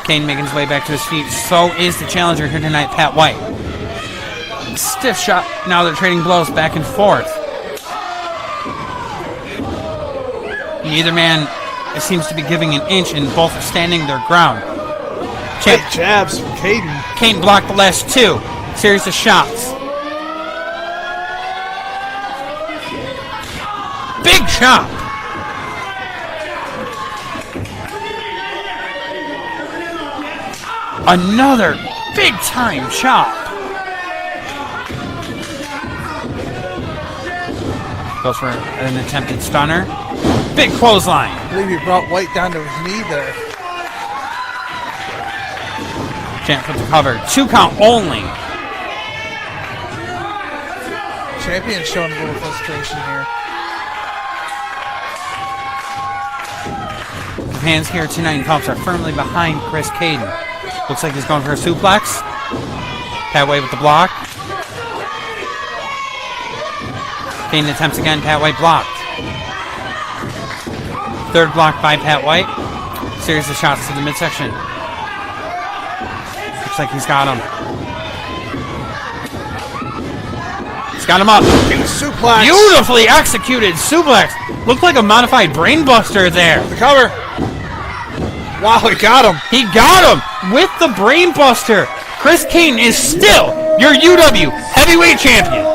Cayden making his way back to his feet. So is the challenger here tonight, Pat White. Stiff shot. Now they're trading blows back and forth. Neither man seems to be giving an inch, and both are standing their ground. Big jabs from Cayden. Cayden blocked the last 2. Series of shots. Big chop. Another big time chop. Goes for an attempted stunner. Big clothesline. I believe he brought White down to his knee there. Champ for the cover. 2 count only. Champion's showing a little frustration here. The hands here tonight in Phelps are firmly behind Chris Cayden. Looks like he's going for a suplex. Pat White with the block. Cayden attempts again. Pat White blocked. Third block by Pat White. Series of shots to the midsection. Looks like he's got him. He's got him up. Suplex. Beautifully executed suplex. Looked like a modified brainbuster there. The cover. Wow, he got him. He got him with the brainbuster. Chris Cayden is still your UW heavyweight champion.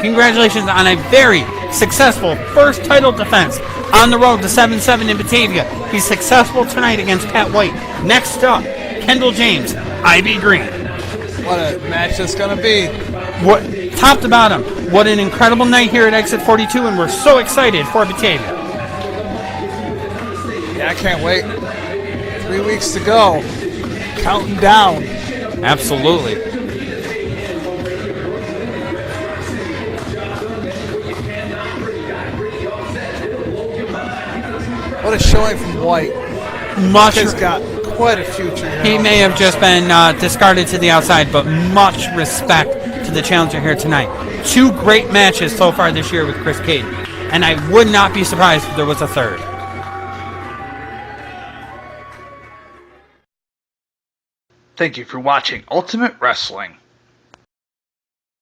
Congratulations on a very successful first title defense on the road to 7-7 in Batavia. He's successful tonight against Pat White. Next up, Kendall James, IB Green. What a match that's going to be. What, top to bottom, what an incredible night here at Exit 42, and we're so excited for Batavia. Yeah, I can't wait. 3 weeks to go. Counting down. Absolutely. What a showing from White. He's got quite a future here. He may have just been discarded to the outside, but much respect to the challenger here tonight. 2 great matches so far this year with Chris Cayden, and I would not be surprised if there was a third. Thank you for watching Ultimate Wrestling.